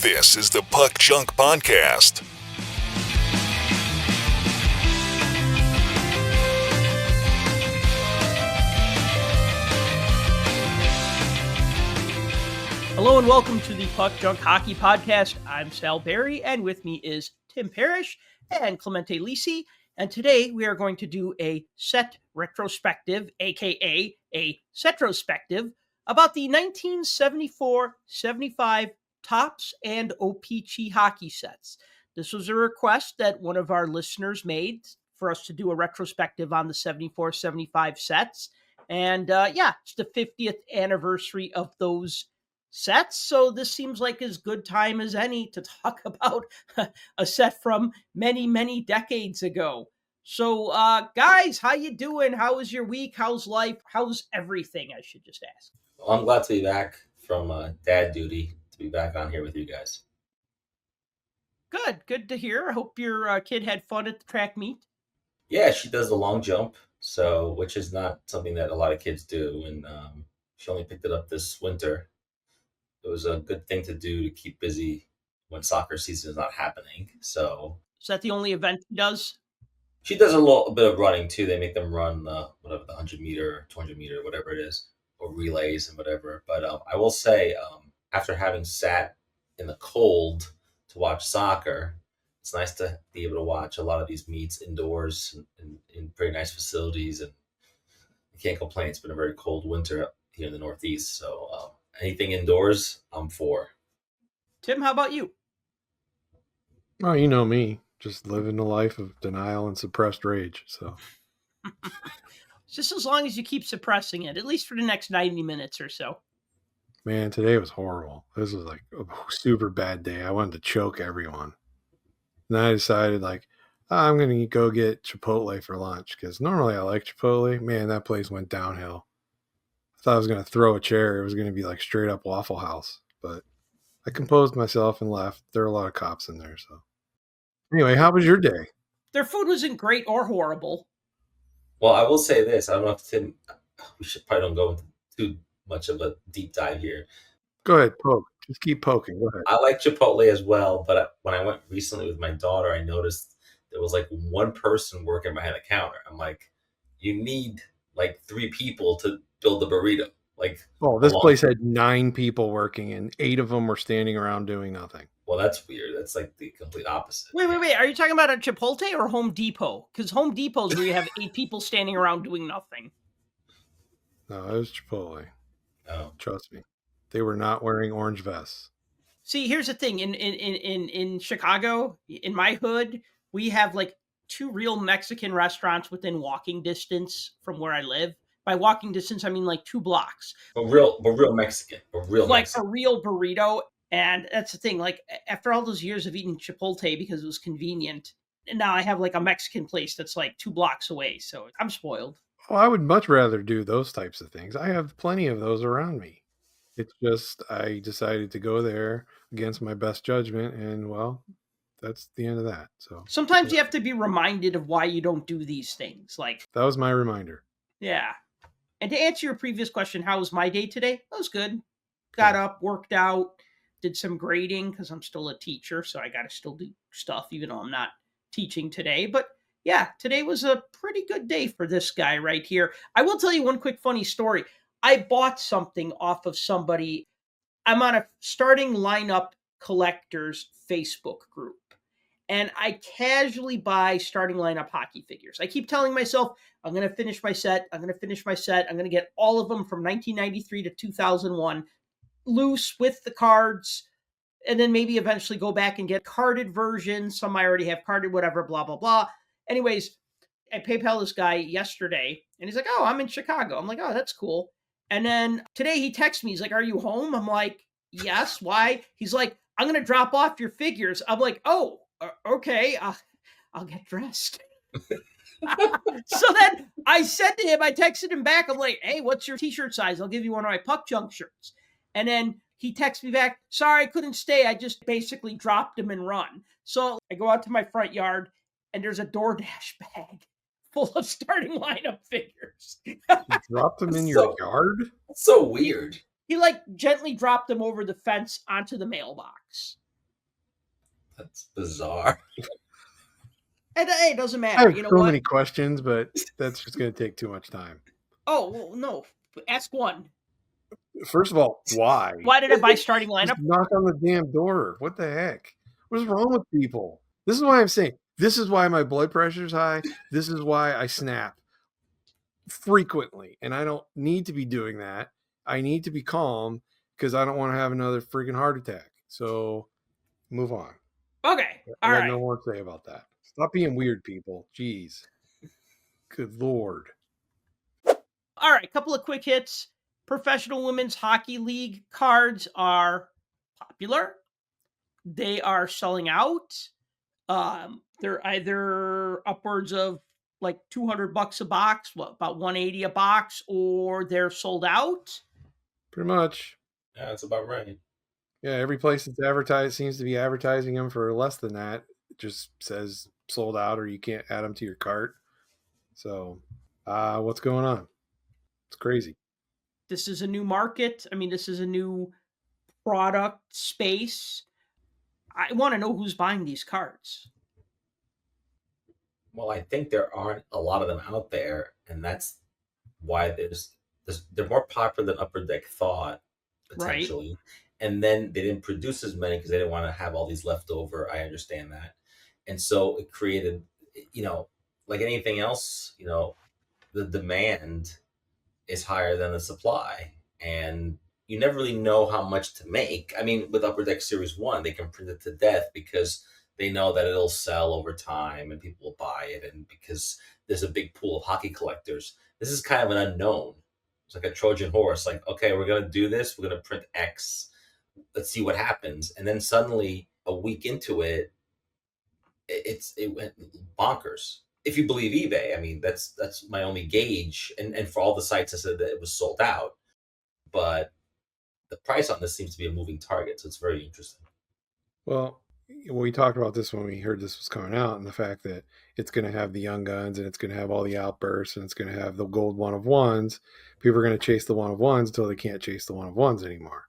This is the Puck Junk Podcast. Hello and welcome to the Puck Junk Hockey Podcast. I'm Sal Berry, and with me is Tim Parrish and Clemente Lisi. And today we are going to do a set retrospective, aka a Setrospective, about the 1974-75 Topps and O-Pee-Chee Hockey sets. This was a request that one of our listeners made for us to do a retrospective on the 74-75 sets. And it's the 50th anniversary of those sets, so this seems like as good time as any to talk about a set from many decades ago. So guys, how you doing? How was your week? How's life? How's everything? I should just ask. Well, I'm glad to be back from dad duty, to be back on here with you guys. Good to hear. I hope your kid had fun at the track meet. Yeah, she does the long jump, which is not something that a lot of kids do, and she only picked it up this winter. It was a good thing to do to keep busy when soccer season is not happening. So is that the only event she does? She does a little bit of running too. They make them run the 100 meter, 200 meter, whatever it is, or relays and whatever. But I will say, after having sat in the cold to watch soccer, it's nice to be able to watch a lot of these meets indoors in pretty nice facilities. And I can't complain. It's been a very cold winter here in the Northeast. So anything indoors, I'm for. Tim, how about you? Oh, you know me, just living a life of denial and suppressed rage. So just as long as you keep suppressing it, at least for the next 90 minutes or so. Man, today was horrible. This was like a super bad day. I wanted to choke everyone. And I decided I'm going to go get Chipotle for lunch because normally I like Chipotle. Man, that place went downhill. I thought I was going to throw a chair. It was going to be like straight up Waffle House. But I composed myself and left. There are a lot of cops in there. So anyway, how was your day? Their food wasn't great or horrible. Well, I will say this. I don't know if Tim, we should probably don't go into too much of a deep dive here. Go ahead, poke. Just keep poking. Go ahead. I like Chipotle as well, but when I went recently with my daughter, I noticed there was like one person working behind the counter. I'm like, you need like 3 people to build the burrito. This place had 9 people working and 8 of them were standing around doing nothing. Well, that's weird. That's like the complete opposite. Wait. Are you talking about a Chipotle or Home Depot? Because Home Depot is where you have 8 people standing around doing nothing. No, it was Chipotle. Oh. Trust me. They were not wearing orange vests. See, here's the thing. In Chicago, in my hood, we have like 2 real Mexican restaurants within walking distance from where I live. By walking distance, I mean like 2 blocks. But real Mexican. A real burrito. And that's the thing. Like, after all those years of eating Chipotle because it was convenient, and now I have like a Mexican place that's like 2 blocks away. So I'm spoiled. Oh, I would much rather do those types of things. I have plenty of those around me. It's just I decided to go there against my best judgment, and well, that's the end of that. So sometimes you have to be reminded of why you don't do these things. Like, that was my reminder. Yeah. And to answer your previous question, how was my day today? That was good. Got up, worked out, did some grading because I'm still a teacher, so I got to still do stuff even though I'm not teaching today. But yeah, today was a pretty good day for this guy right here. I will tell you one quick funny story. I bought something off of somebody. I'm on a starting lineup collectors Facebook group, and I casually buy starting lineup hockey figures. I keep telling myself, I'm going to finish my set. I'm going to get all of them from 1993 to 2001 loose with the cards, and then maybe eventually go back and get carded versions. Some I already have carded, whatever, blah, blah, blah. Anyways, I PayPal this guy yesterday, and he's like, oh, I'm in Chicago. I'm like, oh, that's cool. And then today he texts me. He's like, are you home? I'm like, yes. Why? He's like, I'm going to drop off your figures. I'm like, oh, okay. I'll get dressed. So then I said to him, I texted him back. I'm like, hey, what's your t-shirt size? I'll give you one of my Puck Junk shirts. And then he texts me back, sorry, I couldn't stay. I just basically dropped him and run. So I go out to my front yard, and there's a DoorDash bag full of starting lineup figures. You dropped them in your yard? That's so weird. He gently dropped them over the fence onto the mailbox. That's bizarre. And hey, it doesn't I matter. have You know so what? many questions, but that's just going to take too much time. Oh, well, no. Ask one. First of all, why? Why did I buy starting Just lineup? knock on the damn door. What the heck? What is wrong with people? This is why I'm saying, this is why my blood pressure is high. This is why I snap frequently. And I don't need to be doing that. I need to be calm because I don't want to have another freaking heart attack. So move on. Okay. I All got right. no more to say about that. Stop being weird, people. Jeez. Good Lord. All right. Couple of quick hits. Professional Women's Hockey League cards are popular. They are selling out. They're either upwards of like $200 a box, about $180 a box, or they're sold out. Pretty much. Yeah, that's about right. Yeah, every place that's advertised seems to be advertising them for less than that. It just says sold out or you can't add them to your cart. So, what's going on? It's crazy. This is a new market. I mean, this is a new product space. I want to know who's buying these cards. Well, I think there aren't a lot of them out there, and that's why they're more popular than Upper Deck thought, potentially. Right. And then they didn't produce as many because they didn't want to have all these leftover. I understand that. And so it created, like anything else, the demand is higher than the supply. And you never really know how much to make. I mean, with Upper Deck Series 1, they can print it to death because they know that it'll sell over time and people will buy it. And because there's a big pool of hockey collectors, this is kind of an unknown. It's like a Trojan horse. Like, okay, we're going to do this. We're going to print X. Let's see what happens. And then suddenly a week into it, it went bonkers. If you believe eBay, I mean, that's my only gauge. And for all the sites, I said that it was sold out. But the price on this seems to be a moving target. So it's very interesting. Well, we talked about this when we heard this was coming out, and the fact that it's going to have the young guns and it's going to have all the outbursts and it's going to have the gold one of ones. People are going to chase the one of ones until they can't chase the one of ones anymore.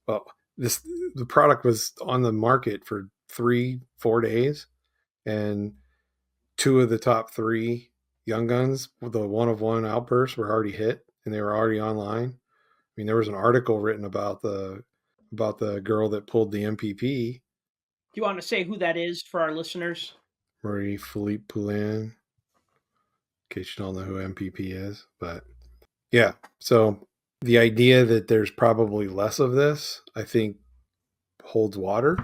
Well, the product was on the market for 3-4 days, and 2 of the top 3 young guns with the one of one outbursts were already hit and they were already online. I mean, there was an article written about the girl that pulled the MPP. Do you want to say who that is for our listeners? Marie-Philippe Poulin, in case you don't know who MPP is. But yeah, so the idea that there's probably less of this, I think, holds water.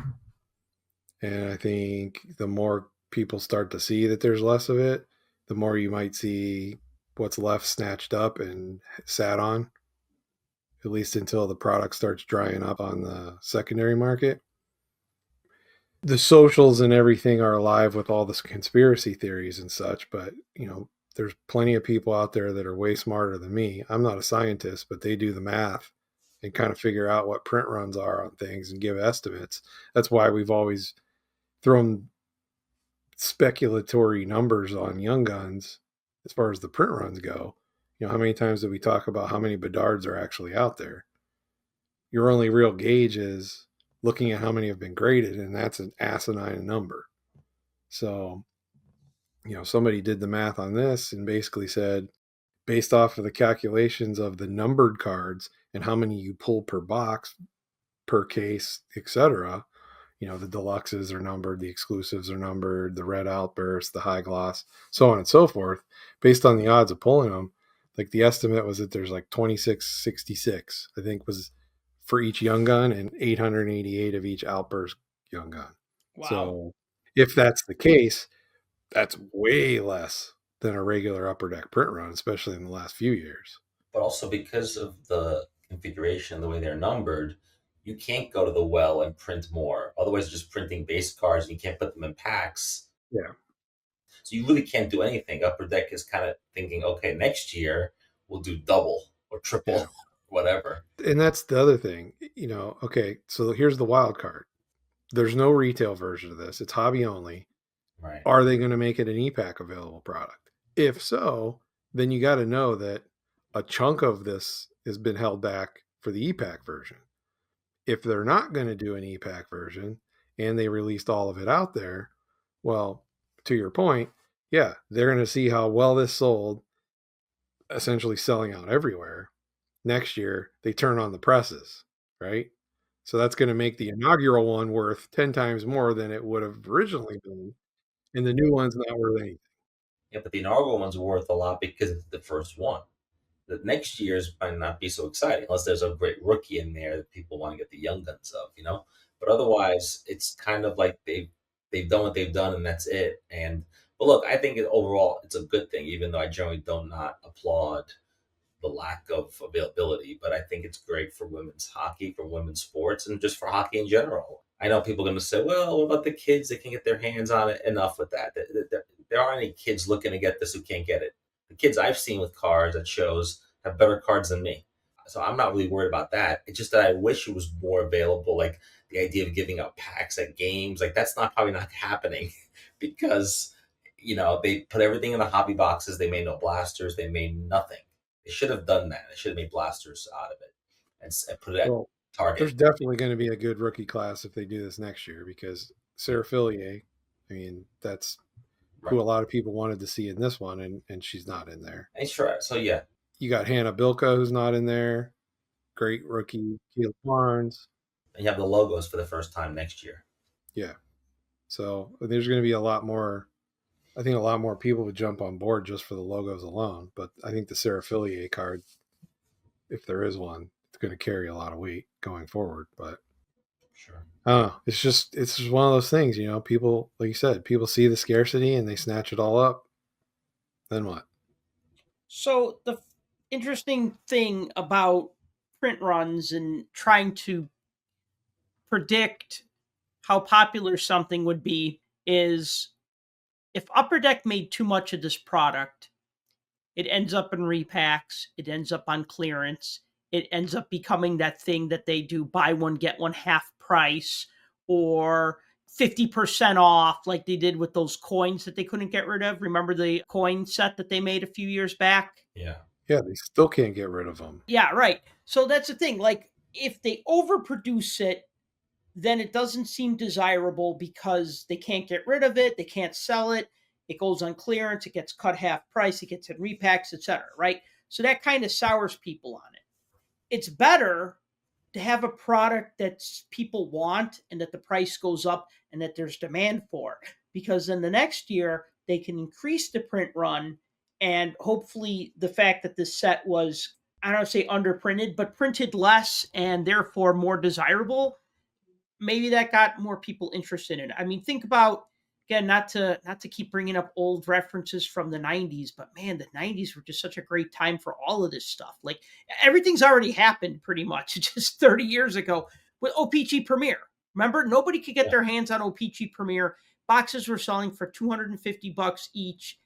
And I think the more people start to see that there's less of it, the more you might see what's left snatched up and sat on, at least until the product starts drying up on the secondary market. The socials and everything are alive with all this conspiracy theories and such, but there's plenty of people out there that are way smarter than me. I'm not a scientist, but they do the math and kind of figure out what print runs are on things and give estimates. That's why we've always thrown speculatory numbers on young guns as far as the print runs go. How many times did we talk about how many Bedards are actually out there? Your only real gauge is looking at how many have been graded, and that's an asinine number. So, somebody did the math on this and basically said, based off of the calculations of the numbered cards and how many you pull per box, per case, etc., the deluxes are numbered, the exclusives are numbered, the red outburst, the high gloss, so on and so forth. Based on the odds of pulling them, like the estimate was that there's like 2666, I think, was for each young gun and 888 of each outburst young gun. Wow. So if that's the case, that's way less than a regular Upper Deck print run, especially in the last few years. But also because of the configuration, the way they're numbered, you can't go to the well and print more. Otherwise, you're just printing base cards and you can't put them in packs. Yeah. So you really can't do anything. Upper Deck is kind of thinking, okay, next year we'll do double or triple, whatever. And that's the other thing, okay, so here's the wild card. There's no retail version of this. It's hobby only. Right. Are they going to make it an e-pack available product? If so, then you got to know that a chunk of this has been held back for the e-pack version. If they're not going to do an e-pack version and they released all of it out there, well, to your point, yeah, they're going to see how well this sold, essentially selling out everywhere. Next year, they turn on the presses, right? So that's going to make the inaugural one worth 10 times more than it would have originally been, and the new one's not worth anything. Yeah, but the inaugural one's worth a lot because it's the first one. The next year's might not be so exciting unless there's a great rookie in there that people want to get the young guns of, you know. But otherwise, it's kind of like they've done what they've done and that's it. And but look, I think overall it's a good thing, even though I generally do not applaud the lack of availability. But I think it's great for women's hockey, for women's sports, and just for hockey in general. I know people are going to say, well, what about the kids? They can get their hands on it. Enough with that. There aren't any kids looking to get this who can't get it. The kids I've seen with cards at shows have better cards than me. So I'm not really worried about that. It's just that I wish it was more available. Like the idea of giving out packs at games, like that's probably not happening because, they put everything in the hobby boxes. They made no blasters. They made nothing. They should have done that. They should have made blasters out of it and put it at Target. There's definitely going to be a good rookie class if they do this next year because Setrospective, I mean, that's who a lot of people wanted to see in this one, and she's not in there. And sure. So, yeah. You got Hannah Bilka, who's not in there. Great rookie, Caleb Barnes. And you have the logos for the first time next year. Yeah. So there's going to be a lot more people would jump on board just for the logos alone. But I think the Setrospective card, if there is one, it's going to carry a lot of weight going forward. But sure. I don't know. It's just one of those things, people, like you said, people see the scarcity and they snatch it all up. Then what? So the interesting thing about print runs and trying to predict how popular something would be is if Upper Deck made too much of this product, it ends up in repacks, it ends up on clearance, it ends up becoming that thing that they do buy one, get one half price or 50% off like they did with those coins that they couldn't get rid of. Remember the coin set that they made a few years back? Yeah. Yeah, they still can't get rid of them. Yeah, right. So that's the thing. Like, if they overproduce it, then it doesn't seem desirable because they can't get rid of it, they can't sell it, it goes on clearance, it gets cut half price, it gets in repacks, etc., right? So that kind of sours people on it. It's better to have a product that people want and that the price goes up and that there's demand for, because then the next year they can increase the print run, and hopefully the fact that this set was, I don't say underprinted, but printed less and therefore more desirable, maybe that got more people interested in it. I mean, think about, again, not to keep bringing up old references from the 90s, but man, the 90s were just such a great time for all of this stuff. Like, everything's already happened pretty much just 30 years ago with O-Pee-Chee Premier. Remember, nobody could get their hands on O-Pee-Chee Premier. Boxes were selling for $250 each.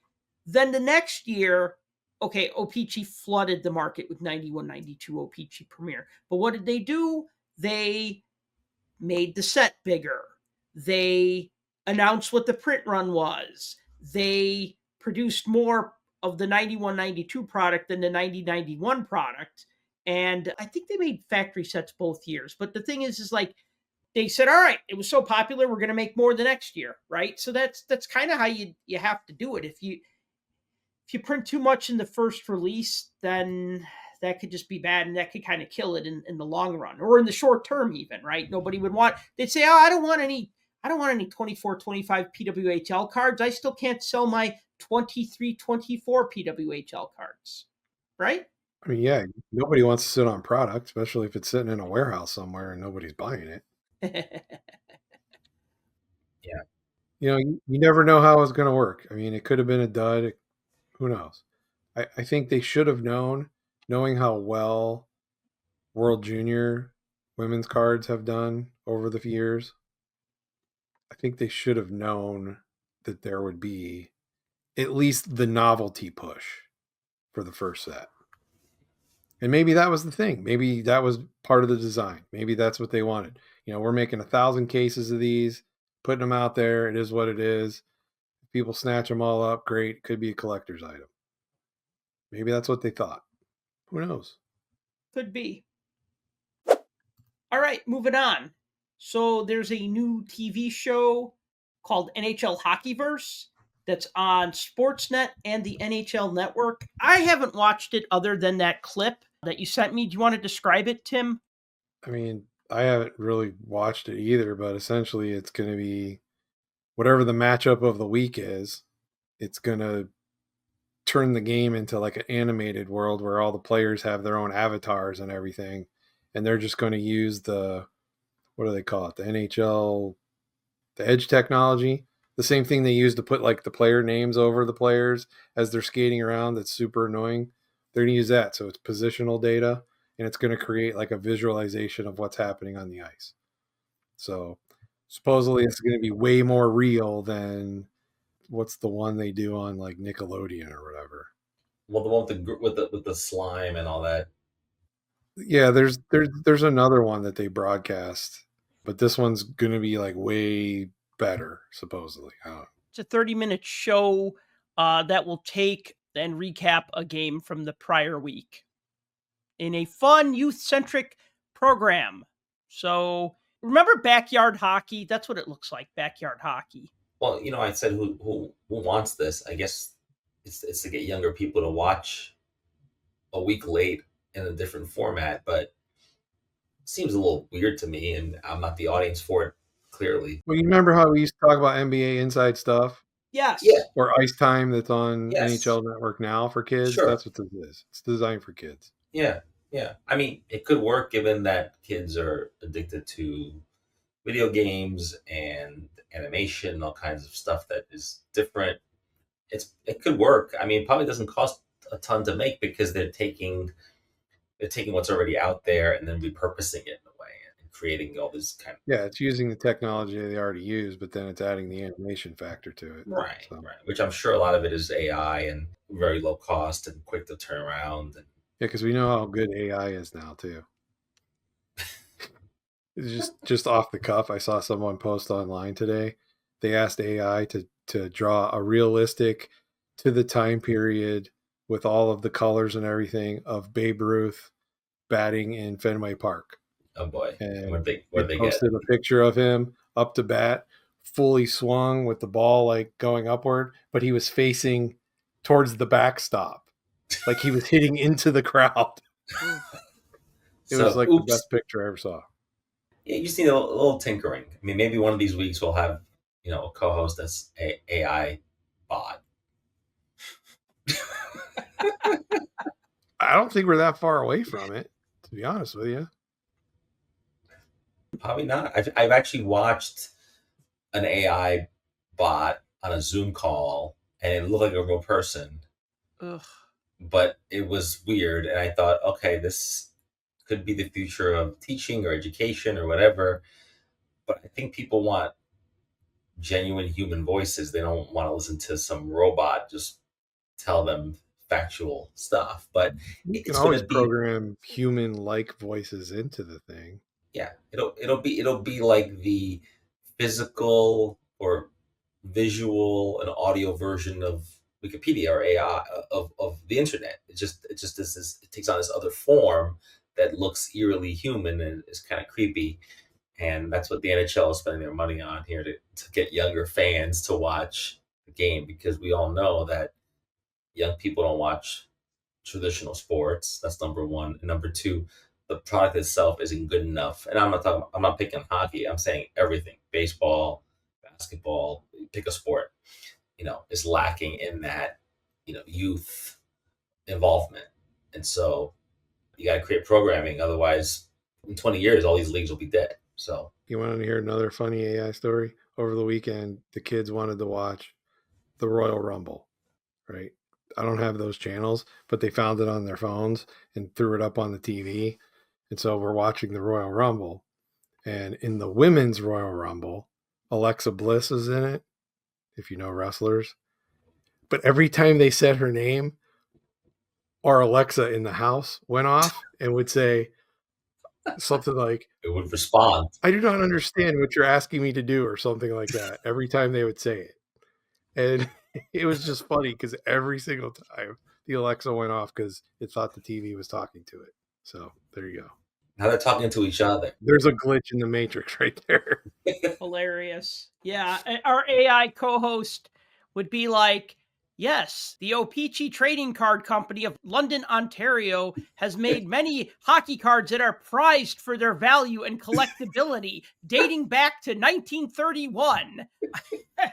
Then the next year, okay, O-Pee-Chee flooded the market with 91, 92 O-Pee-Chee Premier. But what did they do? They made the set bigger. They announced what the print run was. They produced more of the 91, 92 product than the 90, 91 product. And I think they made factory sets both years. But the thing is like, they said, all right, it was so popular, we're going to make more the next year, right? So that's kind of how you have to do it. If you print too much in the first release, then that could just be bad, and that could kind of kill it in the long run or in the short term even, right? Nobody would want, they'd say, oh, I don't want any 24, 25 PWHL cards. I still can't sell my 23, 24 PWHL cards, right? I mean, yeah, nobody wants to sit on product, especially if it's sitting in a warehouse somewhere and nobody's buying it. Yeah. You never know how it's going to work. I mean, it could have been a dud. Who knows? I think they should have known, knowing how well World Junior women's cards have done over the years. I think they should have known that there would be at least the novelty push for the first set. And maybe that was the thing. Maybe that was part of the design. Maybe that's what they wanted. We're making 1,000 cases of these, putting them out there. It is what it is. If people snatch them all up, great. It could be a collector's item. Maybe that's what they thought. Who knows? Could be. All right, moving on. So there's a new TV show called NHL Hockeyverse that's on Sportsnet and the NHL Network. I haven't watched it other than that clip that you sent me. Do you want to describe it, Tim? I mean, I haven't really watched it either, but essentially it's going to be whatever the matchup of the week is, it's going to turn the game into like an animated world where all the players have their own avatars and everything. And they're just going to use what do they call it? The NHL, the edge technology. The same thing they use to put like the player names over the players as they're skating around. That's super annoying. They're going to use that. So it's positional data and it's going to create like a visualization of what's happening on the ice. So supposedly it's going to be way more real than what's the one they do on like Nickelodeon or whatever. Well, the one with the slime and all that. Yeah, there's another one that they broadcast, but this one's going to be like way better supposedly. I don't know. It's a 30-minute show that will take and recap a game from the prior week in a fun, youth-centric program. So remember backyard hockey? That's what it looks like, backyard hockey. Well, I said who wants this? I guess it's to get younger people to watch a week late in a different format, but it seems a little weird to me, and I'm not the audience for it, clearly. Well, you remember how we used to talk about NBA inside stuff? Yes. Yeah. Or Ice Time that's on Yes. NHL Network now for kids? Sure. That's what this is. It's designed for kids. Yeah. I mean, it could work given that kids are addicted to video games and animation and all kinds of stuff that is different. It could work. I mean, it probably doesn't cost a ton to make because they're taking what's already out there and then repurposing it in a way and creating all this kind of It's using the technology they already use, but then it's adding the animation factor to it. right. Which I'm sure a lot of it is AI and very low cost and quick to turn around. And Yeah, because we know how good AI is now too. It's just off the cuff. I saw someone post online today. They asked AI to draw a realistic to the time period with all of the colors and everything of Babe Ruth batting in Fenway Park. oh boy, And what they posted a picture of him up to bat, fully swung with the ball like going upward, but he was facing towards the backstop, like he was hitting into the crowd. It was like the best picture I ever saw. Yeah, you just need a little tinkering. I mean, maybe one of these weeks we'll have a co-host that's a AI bot. I don't think we're that far away from it, to be honest with you. Probably not. I've actually watched an AI bot on a Zoom call, and it looked like a real person. Ugh. But it was weird, and I thought, okay, this could be the future of teaching or education or whatever. But I think people want genuine human voices. They don't want to listen to some robot just tell them factual stuff. But you can always program human-like voices into the thing. Yeah, it'll be like the physical or visual and audio version of Wikipedia or AI of the internet. It takes on this other form that looks eerily human and is kind of creepy. And that's what the NHL is spending their money on here to get younger fans to watch the game, because we all know that young people don't watch traditional sports. That's number one. And number two, the product itself isn't good enough. And I'm not picking hockey. I'm saying everything, baseball, basketball, pick a sport, is lacking in that, youth involvement. And so you got to create programming. Otherwise, in 20 years, all these leagues will be dead. So you want to hear another funny AI story? Over the weekend, the kids wanted to watch the Royal Rumble, right? I don't have those channels, but they found it on their phones and threw it up on the TV. And so we're watching the Royal Rumble. And in the women's Royal Rumble, Alexa Bliss is in it, if you know wrestlers. But every time they said her name, our Alexa in the house went off and would say something like, it would respond. I do not understand what you're asking me to do, or something like that, every time they would say it. And it was just funny because every single time the Alexa went off because it thought the TV was talking to it. So there you go. Now they're talking to each other. There's a glitch in the matrix right there. Hilarious. Yeah, our AI co-host would be like, yes, the O-Pee-Chee Trading Card Company of London, Ontario has made many hockey cards that are prized for their value and collectability dating back to 1931.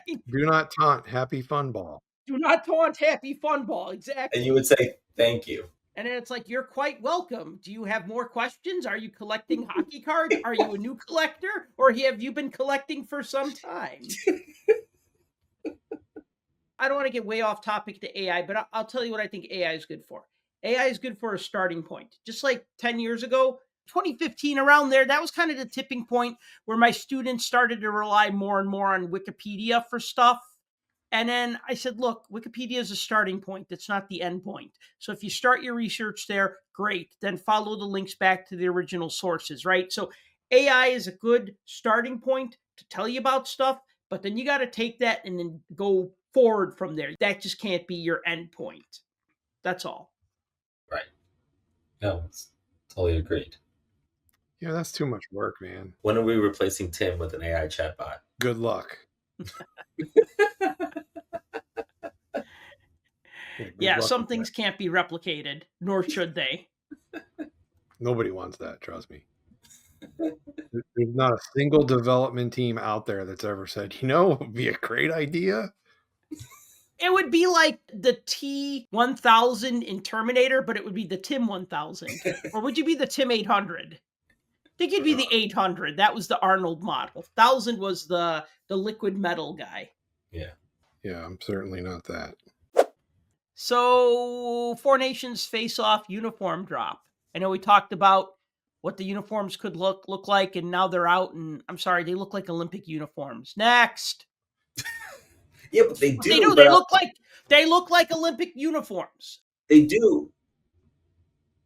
Do not taunt Happy Fun Ball. Do not taunt Happy Fun Ball. Exactly. And you would say, thank you. And then it's like, you're quite welcome. Do you have more questions? Are you collecting hockey cards? Are you a new collector? Or have you been collecting for some time? I don't want to get way off topic to AI, but I'll tell you what I think AI is good for. AI is good for a starting point. Just like 10 years ago, 2015, around there, that was kind of the tipping point where my students started to rely more and more on Wikipedia for stuff. And then I said, look, Wikipedia is a starting point. It's not the end point. So if you start your research there, great. Then follow the links back to the original sources, right? So AI is a good starting point to tell you about stuff, but then you got to take that and then go forward from there. That just can't be your end point. That's all. Right. No, it's totally agreed. Yeah, that's too much work, man. When are we replacing Tim with an AI chatbot? Good luck. Yeah, some things can't be replicated, nor should they. Nobody wants that, trust me. There's not a single development team out there that's ever said, you know, it would be a great idea. It would be like the T-1000 in Terminator, but it would be the Tim 1000. Or would you be the Tim 800? I think it'd be the 800. That was the Arnold model. 1000 was the liquid metal guy. Yeah. Yeah, I'm certainly not that. So, Four Nations face-off uniform drop. I know we talked about what the uniforms could look like, and now they're out, and I'm sorry, they look like Olympic uniforms. Next. Yeah, but they do. They do. They look like Olympic uniforms. They do.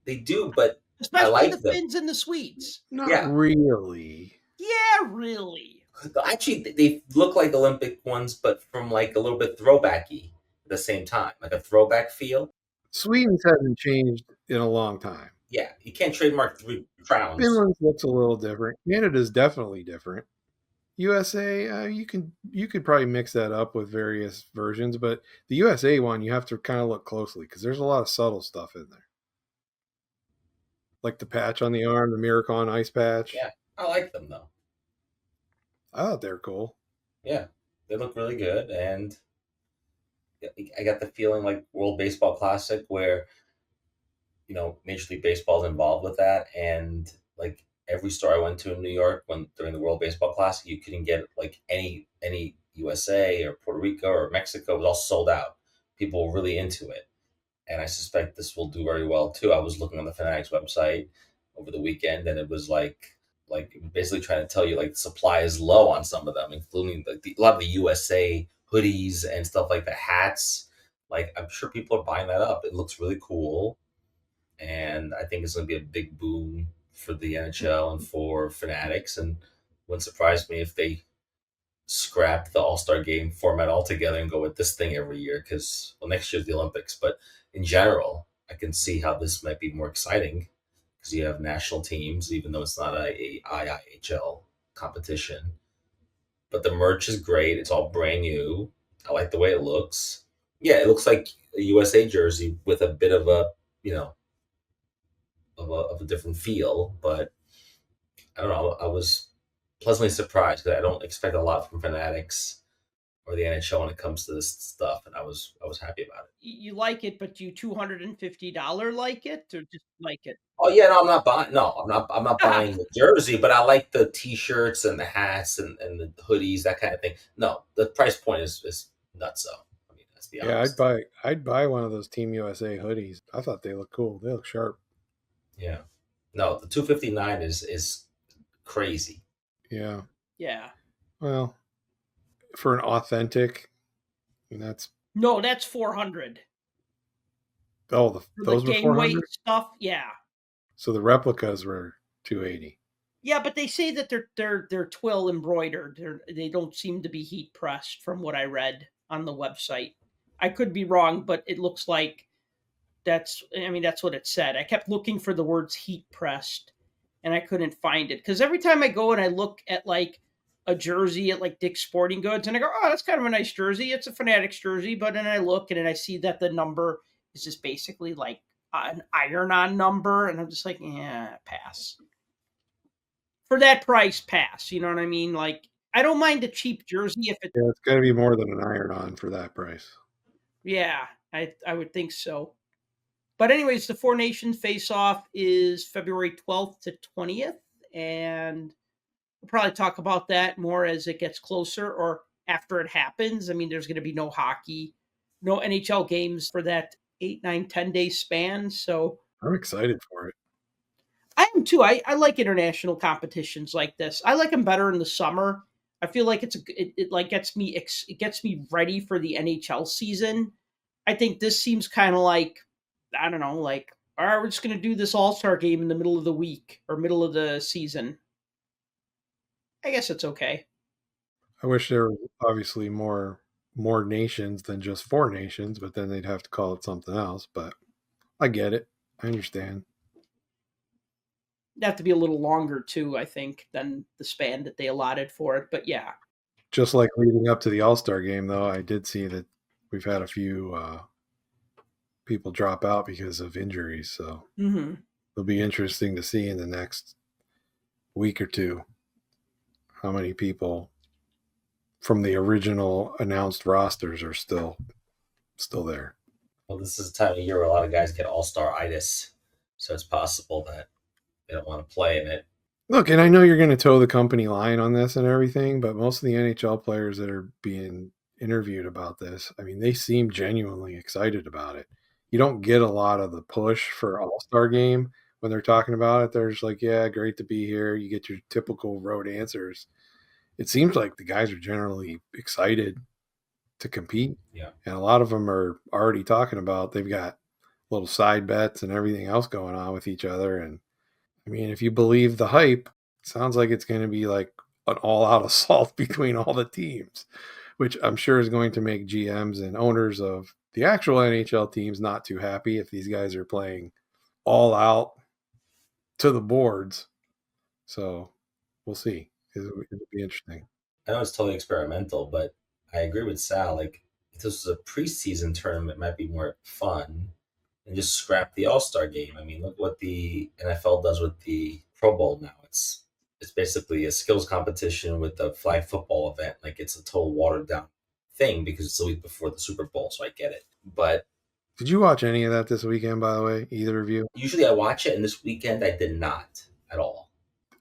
They do, but especially I like the them. Finns and the Swedes. Not really. Yeah, really. Actually, they look like Olympic ones, but from like a little bit throwbacky at the same time, like a throwback feel. Sweden's hasn't changed in a long time. Yeah, you can't trademark 3 crowns. Finland's looks a little different. Canada's definitely different. USA, you could probably mix that up with various versions, but the USA one you have to kind of look closely because there's a lot of subtle stuff in there, like the patch on the arm, the Miracon ice patch. Yeah, I like them though. I thought they were cool. Yeah, they look really good, and I got the feeling like World Baseball Classic where, you know, Major League Baseball is involved with that, and like every store I went to in New York during the World Baseball Classic, you couldn't get like any USA or Puerto Rico or Mexico. It was all sold out. People were really into it, and I suspect this will do very well too. I was looking on the Fanatics website over the weekend, and it was like basically trying to tell you like the supply is low on some of them, including like a lot of the USA hoodies and stuff like the hats. Like I'm sure people are buying that up. It looks really cool, and I think it's going to be a big boom for the NHL and for Fanatics. And wouldn't surprise me if they scrap the All-Star Game format altogether and go with this thing every year because, well, next year's the Olympics. But in general, I can see how this might be more exciting because you have national teams, even though it's not a IIHL competition. But the merch is great. It's all brand new. I like the way it looks. Yeah, it looks like a USA jersey with a bit of a, you know, of a different feel, but I don't know. I was pleasantly surprised because I don't expect a lot from Fanatics or the NHL when it comes to this stuff, and I was happy about it. You like it, but you $250 like it, or just like it? Oh yeah, no, I'm not buying. No, I'm not buying the jersey, but I like the T-shirts and the hats and the hoodies, that kind of thing. No, the price point is nuts. So I mean, let's be honest. I'd buy one of those Team USA hoodies. I thought they look cool. They look sharp. Yeah. No, the $259 is crazy. Yeah. Yeah. Well, for an authentic, that's $400. Oh, those the were game weight $400 stuff. Yeah. So the replicas were $280. Yeah, but they say that they're twill embroidered. They don't seem to be heat pressed, from what I read on the website. I could be wrong, but it looks like that's what it said. I kept looking for the words heat pressed, and I couldn't find it. Because every time I go and I look at like a jersey at like Dick's Sporting Goods, and I go, oh, that's kind of a nice jersey. It's a Fanatics jersey. But then I look and then I see that the number is just basically like an iron-on number, and I'm just like, yeah, pass. For that price, pass. You know what I mean? Like, I don't mind a cheap jersey if it. Yeah, it's got to be more than an iron-on for that price. Yeah, I would think so. But anyways, the Four Nations face-off is February 12th to 20th, and we'll probably talk about that more as it gets closer or after it happens. I mean, there's going to be no hockey, no NHL games for that 8, 9, 10-day span. So I'm excited for it. I am too. I like international competitions like this. I like them better in the summer. I feel like it like gets me ready for the NHL season. I think this seems kind of like, I don't know, like, all right, we're just going to do this All-Star game in the middle of the week or middle of the season. I guess it's okay. I wish there were obviously more nations than just 4 nations, but then they'd have to call it something else. But I get it. I understand. It'd have to be a little longer too, I think, than the span that they allotted for it. But yeah. Just like leading up to the All-Star game, though, I did see that we've had a few people drop out because of injuries. So it'll be interesting to see in the next week or two how many people from the original announced rosters are still there. Well, this is a time of year where a lot of guys get all-star-itis, so it's possible that they don't want to play in it. Look, and I know you're going to toe the company line on this and everything, but most of the NHL players that are being interviewed about this, I mean, they seem genuinely excited about it. You don't get a lot of the push for All-Star game when they're talking about it. They're just like, yeah, great to be here. You get your typical road answers. It seems like the guys are generally excited to compete. Yeah. And a lot of them are already talking about they've got little side bets and everything else going on with each other. And I mean, if you believe the hype, it sounds like it's going to be like an all-out assault between all the teams, which I'm sure is going to make GMs and owners of the actual NHL teams not too happy if these guys are playing all out to the boards. So we'll see. It'll be interesting. I know it's totally experimental, but I agree with Sal. Like, if this was a preseason tournament, it might be more fun and just scrap the All-Star game. I mean, look what the NFL does with the Pro Bowl now. It's basically a skills competition with a flag football event. Like, it's a total watered down thing because it's the week before the Super Bowl, so I get it. But did you watch any of that this weekend, by the way? Either of you? Usually I watch it, and this weekend I did not at all.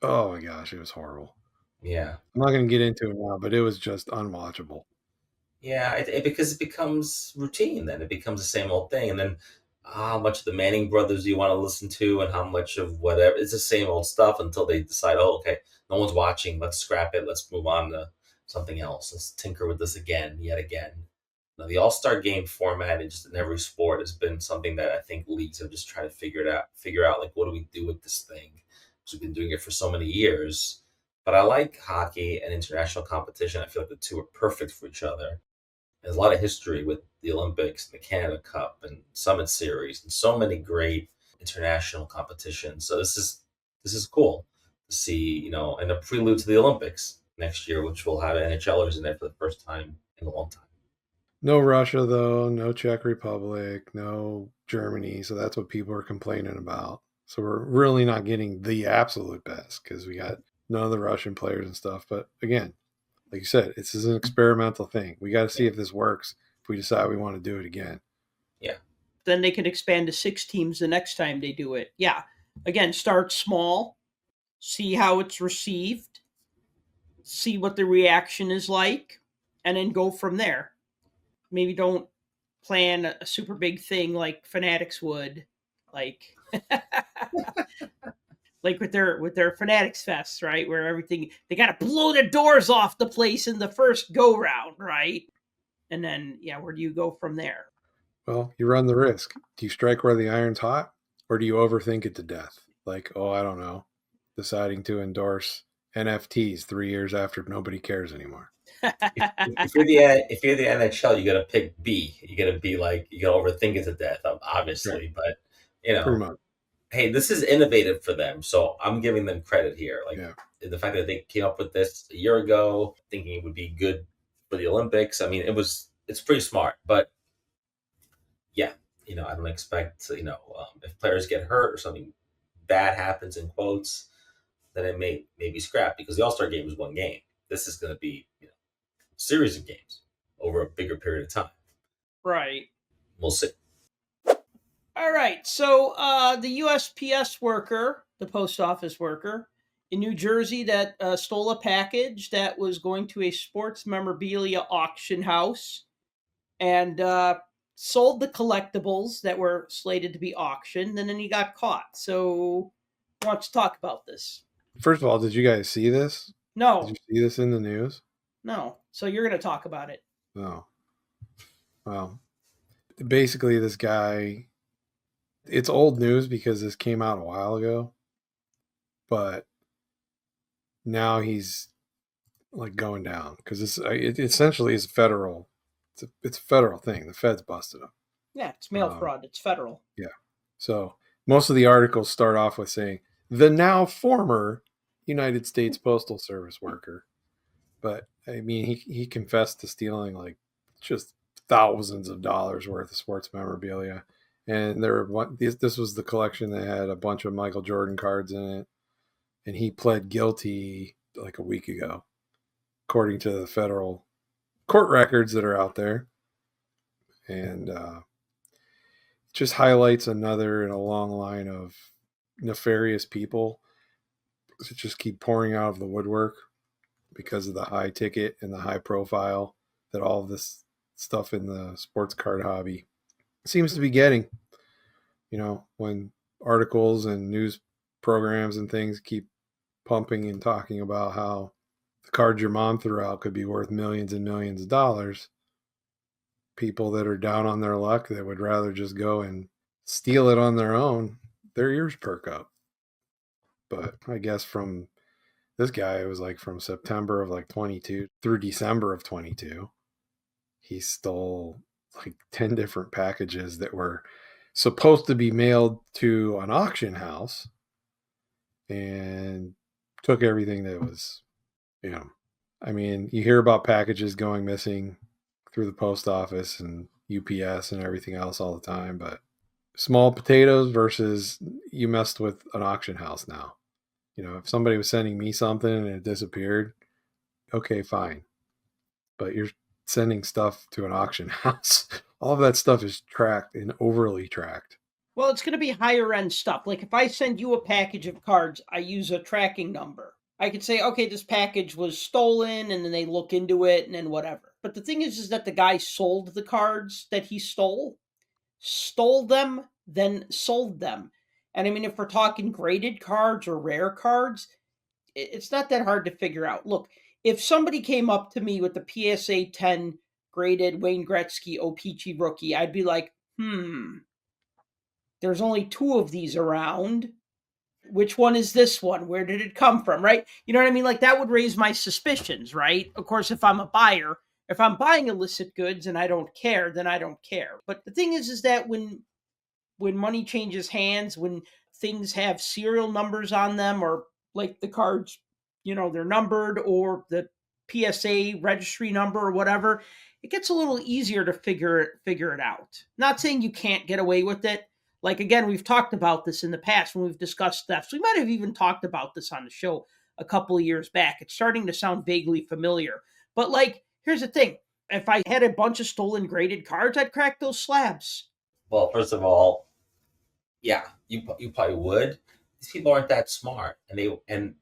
Oh my gosh, it was horrible. Yeah. I'm not going to get into it now, but it was just unwatchable. Yeah, because it becomes routine then. It becomes the same old thing. And then how much of the Manning brothers do you want to listen to and how much of whatever. It's the same old stuff until they decide, oh, okay, no one's watching. Let's scrap it. Let's move on to something else. Let's tinker with this yet again. Now, the All-Star game format in every sport has been something that I think leagues have just tried to figure out, like, what do we do with this thing? Because we've been doing it for so many years. But I like hockey and international competition. I feel like the two are perfect for each other. There's a lot of history with the Olympics, the Canada Cup, and Summit Series, and so many great international competitions. So this is cool to see, and a prelude to the Olympics next year, which will have NHLers in it for the first time in a long time. No Russia, though. No Czech Republic. No Germany. So that's what people are complaining about. So we're really not getting the absolute best because we got none of the Russian players and stuff. But again, like you said, this is an experimental thing. We got to see if this works if we decide we want to do it again. Yeah. Then they can expand to 6 teams the next time they do it. Yeah. Again, start small, see how it's received, see what the reaction is like, and then go from there. Maybe don't plan a super big thing like Fanatics would, like like with their Fanatics Fest, right? Where everything, they got to blow the doors off the place in the first go round, right? And then, where do you go from there? Well, you run the risk. Do you strike where the iron's hot, or do you overthink it to death? Like, I don't know, deciding to endorse NFTs 3 years after nobody cares anymore. If you're the NHL, you got to pick B. You got to be like, you got to overthink it to death, obviously. Right. But Pretty much. hey, this is innovative for them, so I'm giving them credit here. Like Yeah. the fact that they came up with this a year ago, thinking it would be good for the Olympics. I mean, it's pretty smart, but yeah, I don't expect if players get hurt or something bad happens in quotes, then it may be scrapped because the All-Star game is one game. This is going to be a series of games over a bigger period of time. Right. We'll see. All right. So the USPS worker, the post office worker in New Jersey that stole a package that was going to a sports memorabilia auction house and sold the collectibles that were slated to be auctioned, and then he got caught. So who wants to talk about this? First of all, did you guys see this? Did No, you see this in the news? no. So you're going to talk about it. No. Well, basically, this guy, it's old news because this came out a while ago, but now he's like going down because it essentially is federal. It's a federal thing. The feds busted him. Yeah, it's mail fraud. It's federal. Yeah. So most of the articles start off with saying the now former United States Postal Service worker. But I mean, he confessed to stealing like just thousands of dollars worth of sports memorabilia. And this was the collection that had a bunch of Michael Jordan cards in it. And he pled guilty like a week ago, according to the federal court records that are out there. And just highlights another in a long line of nefarious people that just keep pouring out of the woodwork because of the high ticket and the high profile that all of this stuff in the sports card hobby seems to be getting. When articles and news programs and things keep pumping and talking about how the cards your mom threw out could be worth millions and millions of dollars, people that are down on their luck that would rather just go and steal it on their own, their ears perk up. But I guess from this guy, it was like from September of like 22 through December of 22, he stole like 10 different packages that were supposed to be mailed to an auction house and took everything that was, I mean, you hear about packages going missing through the post office and UPS and everything else all the time, but small potatoes versus you messed with an auction house now. If somebody was sending me something and it disappeared, okay, fine. But you're sending stuff to an auction house. All of that stuff is tracked and overly tracked. Well, it's going to be higher end stuff. Like if I send you a package of cards, I use a tracking number. I could say, okay, this package was stolen, and then they look into it and then whatever. But the thing is that the guy sold the cards that he stole them, then sold them. And I mean, if we're talking graded cards or rare cards, it's not that hard to figure out. Look, if somebody came up to me with the PSA 10 graded Wayne Gretzky O-Pee-Chee rookie, I'd be like, there's only 2 of these around. Which one is this one? Where did it come from, right? You know what I mean? Like that would raise my suspicions, right? Of course, if I'm a buyer, if I'm buying illicit goods and I don't care, then I don't care. But the thing is that when money changes hands, when things have serial numbers on them, or like the cards, they're numbered, or the PSA registry number or whatever, it gets a little easier to figure it out. Not saying you can't get away with it. Like, again, we've talked about this in the past when we've discussed thefts. We might have even talked about this on the show a couple of years back. It's starting to sound vaguely familiar. But, like, here's the thing. If I had a bunch of stolen graded cards, I'd crack those slabs. Well, first of all, yeah, you probably would. These people aren't that smart, and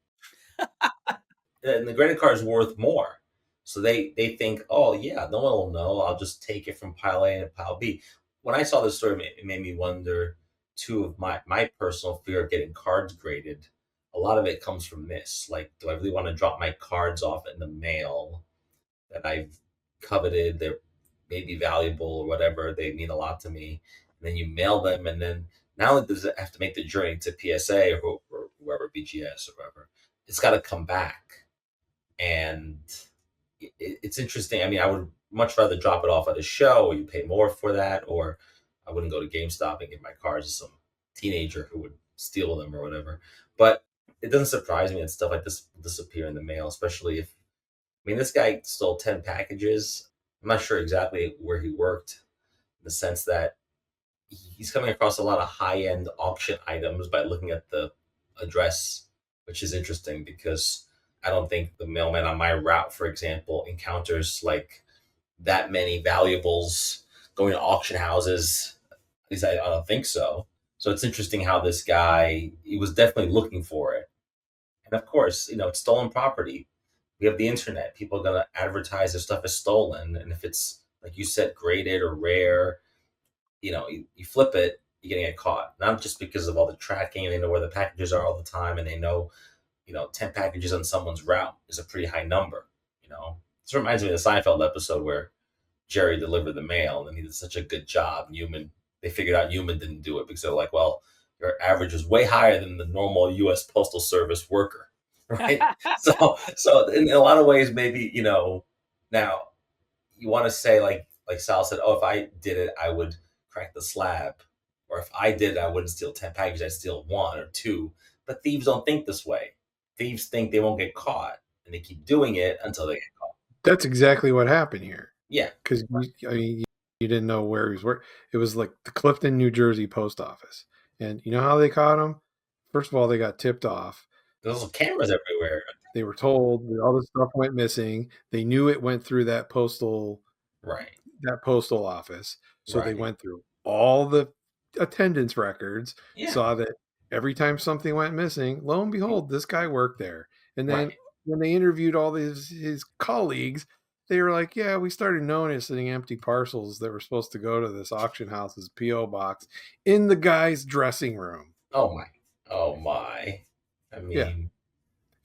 the graded card is worth more. So they think, oh yeah, no one will know. I'll just take it from pile A and pile B. When I saw this story, it made me wonder too of my personal fear of getting cards graded. A lot of it comes from this. Like, do I really want to drop my cards off in the mail that I've coveted? They're maybe valuable or whatever. They mean a lot to me. And then you mail them, and then not only does it have to make the journey to PSA or whoever, BGS or whoever, it's got to come back. And it's interesting. I mean, I would much rather drop it off at a show where you pay more for that, or I wouldn't go to GameStop and give my cards to some teenager who would steal them or whatever. But it doesn't surprise me that stuff like this will disappear in the mail, especially if, I mean, this guy stole 10 packages. I'm not sure exactly where he worked, in the sense that he's coming across a lot of high-end auction items by looking at the address, which is interesting because I don't think the mailman on my route, for example, encounters like that many valuables going to auction houses. At least I don't think so. So it's interesting how this guy, he was definitely looking for it. And of course, it's stolen property. We have the internet. People are going to advertise their stuff as stolen. And if it's, like you said, graded or rare, you flip it, you're going to get caught. Not just because of all the tracking, and they know where the packages are all the time, and they know, 10 packages on someone's route is a pretty high number. This reminds me of the Seinfeld episode where Jerry delivered the mail, and he did such a good job. They figured out Newman didn't do it because they're like, well, your average is way higher than the normal U.S. Postal Service worker, right? so in a lot of ways, maybe, now you want to say like Sal said, oh, if I did it, I would crack the slab. Or if I did it, I wouldn't steal 10 packages, I'd steal 1 or 2. But thieves don't think this way. Thieves think they won't get caught, and they keep doing it until they get caught. That's exactly what happened here. Yeah. Because, you didn't know where he was working. It was like the Clifton, New Jersey post office. And you know how they caught him? First of all, they got tipped off. There's also cameras everywhere. They were told that all this stuff went missing. They knew it went through that postal office. So they went through all the attendance records, saw that every time something went missing, lo and behold, this guy worked there. And then when they interviewed all his colleagues, they were like, yeah, we started noticing empty parcels that were supposed to go to this auction house's P.O. box in the guy's dressing room. Oh my. I mean... Yeah.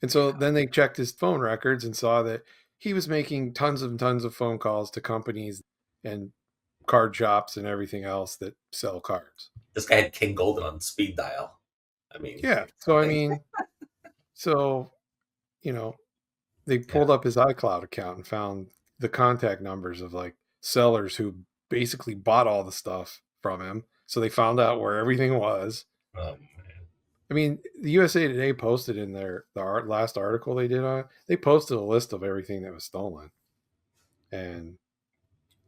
And so then they checked his phone records and saw that he was making tons and tons of phone calls to companies and card shops and everything else that sell cards. This guy had King Golden on speed dial. I mean... Yeah. So, they pulled up his iCloud account and found the contact numbers of like sellers who basically bought all the stuff from him. So they found out where everything was. Oh, man. I mean, the USA Today posted in the last article they did on it, they posted a list of everything that was stolen. And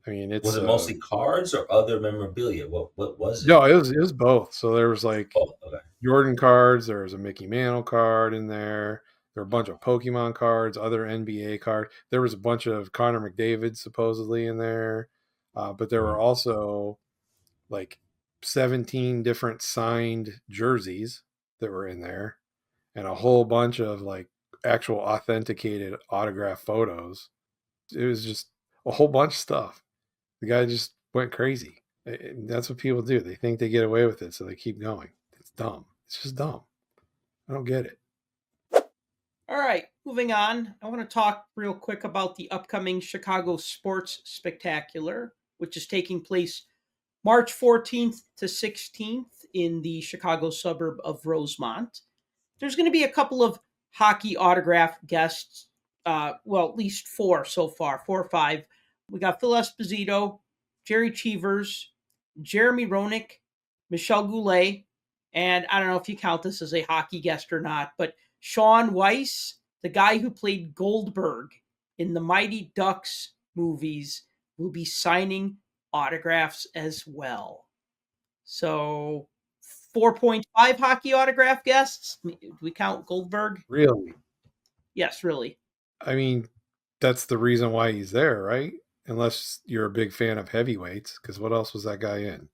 I mean, was it mostly cards or other memorabilia? What was it? No, it was both. So there was like okay. Jordan cards. There was a Mickey Mantle card in there. There were a bunch of Pokemon cards, other NBA cards. There was a bunch of Connor McDavid supposedly in there. But there were also like 17 different signed jerseys that were in there, and a whole bunch of like actual authenticated autograph photos. It was just a whole bunch of stuff. The guy just went crazy. And that's what people do. They think they get away with it, so they keep going. It's dumb. It's just dumb. I don't get it. All right, moving on. I want to talk real quick about the upcoming Chicago Sports Spectacular, which is taking place March 14th to 16th in the Chicago suburb of Rosemont. There's going to be a couple of hockey autograph guests, at least 4 so far, 4 or 5. We got Phil Esposito, Jerry Cheevers, Jeremy Roenick, Michel Goulet, and I don't know if you count this as a hockey guest or not, but Sean Weiss, the guy who played Goldberg in the Mighty Ducks movies, will be signing autographs as well. So 4.5 hockey autograph guests. Do we count Goldberg? Really? Yes, really. I mean, that's the reason why he's there, right? Unless you're a big fan of heavyweights, because what else was that guy in?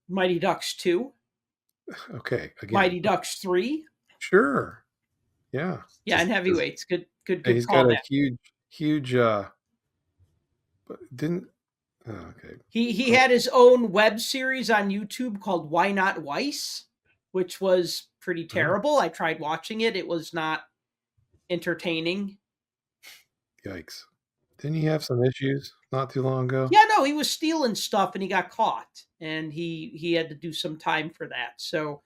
Mighty Ducks 2. Okay. Again. Mighty Ducks 3. Sure. Yeah. Yeah, and heavyweights. Good. He's got a huge didn't okay. He had his own web series on YouTube called Why Not Weiss, which was pretty terrible. I tried watching it. It was not entertaining. Yikes. Didn't he have some issues not too long ago? Yeah, no, he was stealing stuff and he got caught. And he had to do some time for that. So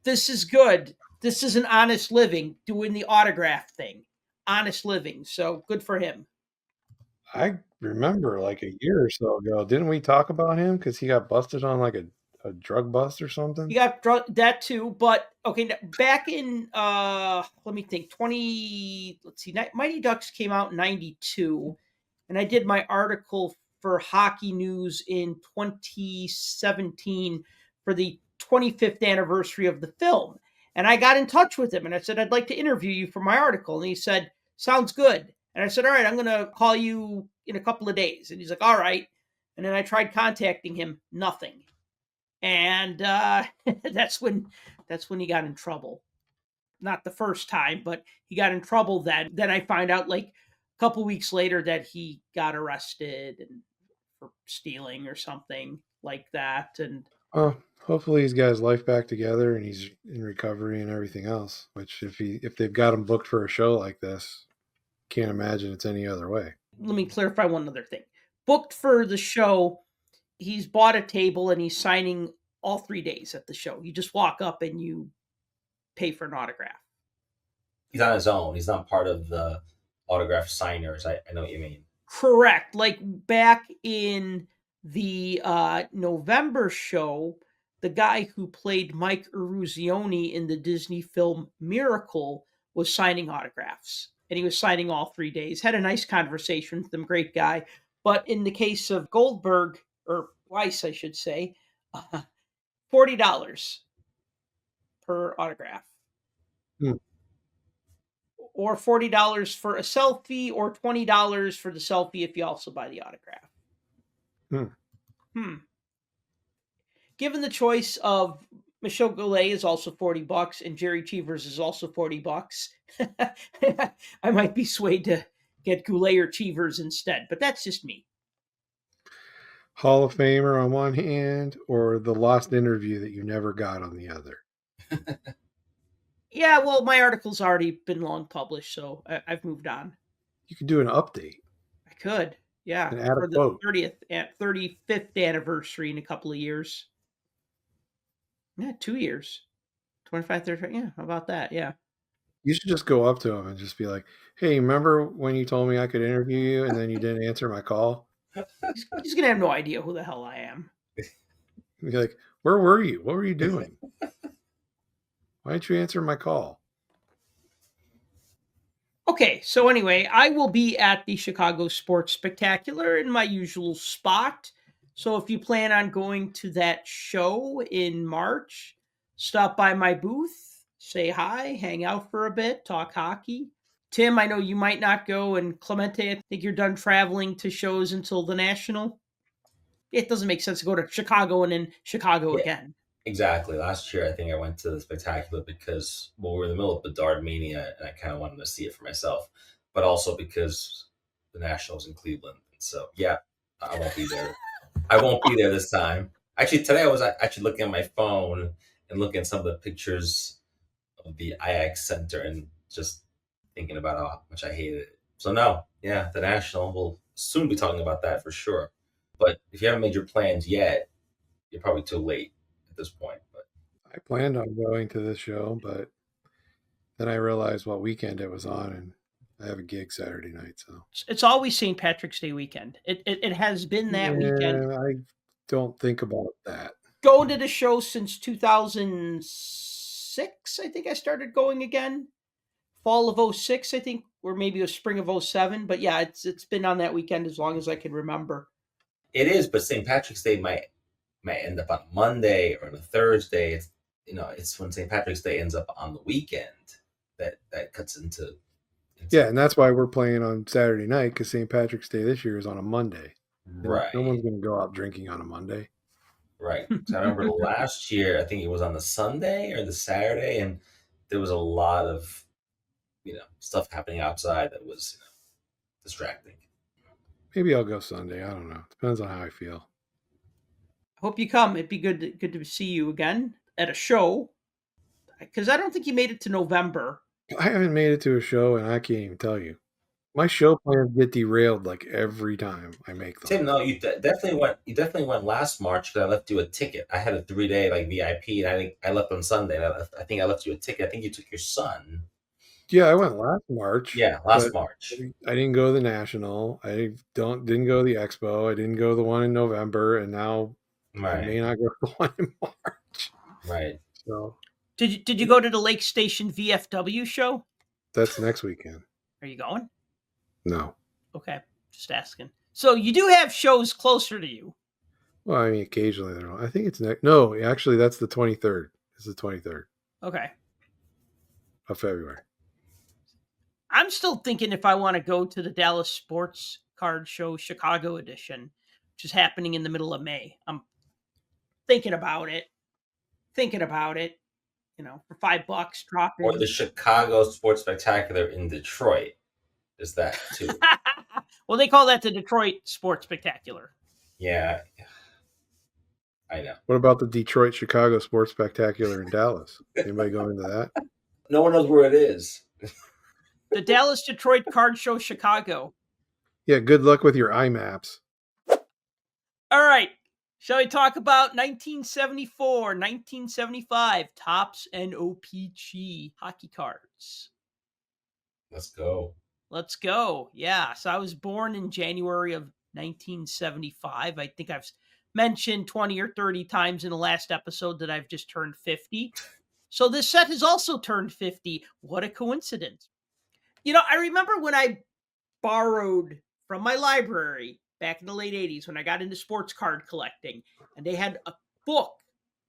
this is good. This is an honest living, doing the autograph thing. Honest living. So good for him. I remember like a year or so ago, didn't we talk about him? Because he got busted on like a drug bust or something? He got that too, but okay, back in let me think, Mighty Ducks came out in 92, and I did my article for Hockey News in 2017 for the 25th anniversary of the film. And I got in touch with him and I said, I'd like to interview you for my article. And he said, sounds good. And I said, all right, I'm going to call you in a couple of days. And he's like, all right. And then I tried contacting him, nothing. And that's when he got in trouble. Not the first time, but he got in trouble then. Then I find out like a couple weeks later that he got arrested and for stealing or something like that. And hopefully he's got his life back together and he's in recovery and everything else. Which if they've got him booked for a show like this, can't imagine it's any other way. Let me clarify one other thing. Booked for the show, he's bought a table and he's signing all 3 days at the show. You just walk up and you pay for an autograph. He's on his own. He's not part of the autograph signers. I know what you mean. Correct. Like back in the November show, the guy who played Mike Eruzione in the Disney film Miracle was signing autographs. And he was signing all 3 days. Had a nice conversation with him. Great guy. But in the case of Goldberg, or Weiss, I should say, $40 per autograph. Or $40 for a selfie, or $20 for the selfie if you also buy the autograph. Given the choice of Michel Goulet is also $40 and Jerry Cheevers is also $40, I might be swayed to get Goulet or Cheevers instead, but that's just me. Hall of Famer on one hand, or the lost interview that you never got on the other. Yeah, well, my article's already been long published, so I've moved on. You could do an update. I could, yeah, and add for a the quote. 35th anniversary in a couple of years. Yeah, 2 years. 25, 30, yeah, how about that? Yeah. You should just go up to him and just be like, hey, remember when you told me I could interview you and then you didn't answer my call? He's going to have no idea who the hell I am. Be like, where were you? What were you doing? Why didn't you answer my call? Okay, so anyway, I will be at the Chicago Sports Spectacular in my usual spot. So if you plan on going to that show in March, stop by my booth, say hi, hang out for a bit, talk hockey. Tim, I know you might not go, and Clemente, I think you're done traveling to shows until the National. It doesn't make sense to go to Chicago and then Chicago again. Exactly. Last year, I think I went to the Spectacular because, well, we're in the middle of Bedard Mania, and I kind of wanted to see it for myself, but also because the Nationals in Cleveland. So, yeah, I won't be there. I won't be there this time. Actually, today I was actually looking at my phone and looking at some of the pictures of the Ajax Center and just thinking about how much I hated it. So, no, yeah, the National, we'll soon be talking about that for sure. But if you haven't made your plans yet, you're probably too late at this point. But I planned on going to this show, but then I realized what weekend it was on, and I have a gig Saturday night. So it's always St. Patrick's Day weekend. It has been that weekend. I don't think about that. Going to the show since 2006, I think I started going again. Fall of 06, I think, or maybe it was spring of 07. But yeah, it's been on that weekend as long as I can remember. It is, but St. Patrick's Day might end up on Monday or on a Thursday. It's when St. Patrick's Day ends up on the weekend that cuts into. Yeah, and that's why we're playing on Saturday night, because St. Patrick's Day this year is on a Monday. Right. No one's going to go out drinking on a Monday. Right. So I remember last year, I think it was on the Sunday or the Saturday, and there was a lot of, stuff happening outside that was distracting. Maybe I'll go Sunday. I don't know. Depends on how I feel. I hope you come. It'd be good to see you again at a show, because I don't think you made it to November. I haven't made it to a show, and I can't even tell you. My show plans get derailed like every time I make them. Tim, no, you definitely went. You definitely went last March because I left you a ticket. I had a 3-day VIP, and I left on Sunday. And I think I left you a ticket. I think you took your son. Yeah, I went last March. Yeah, last March. I didn't go to the National. I didn't go to the Expo. I didn't go to the one in November, and now I may not go to the one in March. Right. So Did you go to the Lake Station VFW show? that's next weekend. Are you going? No. Okay, just asking. So you do have shows closer to you. Well, I mean, occasionally they're on. I think it's next. No, actually, that's the 23rd. It's the 23rd Okay. of February. I'm still thinking if I want to go to the Dallas Sports Card Show Chicago edition, which is happening in the middle of May. I'm thinking about it. You know, for $5, drop in. Or the Chicago Sports Spectacular in Detroit. Is that too? Well, they call that the Detroit Sports Spectacular. Yeah. I know. What about the Detroit Chicago Sports Spectacular in Dallas? Anybody going to that? No one knows where it is. The Dallas Detroit Card Show Chicago. Yeah, good luck with your IMAPs. All right. Shall we talk about 1974, 1975 Topps and O-Pee-Chee Hockey Cards? Let's go. Let's go. Yeah. So I was born in January of 1975. I think I've mentioned 20 or 30 times in the last episode that I've just turned 50. So this set has also turned 50. What a coincidence. You know, I remember when I borrowed from my library back in the late 80s when I got into sports card collecting, and they had a book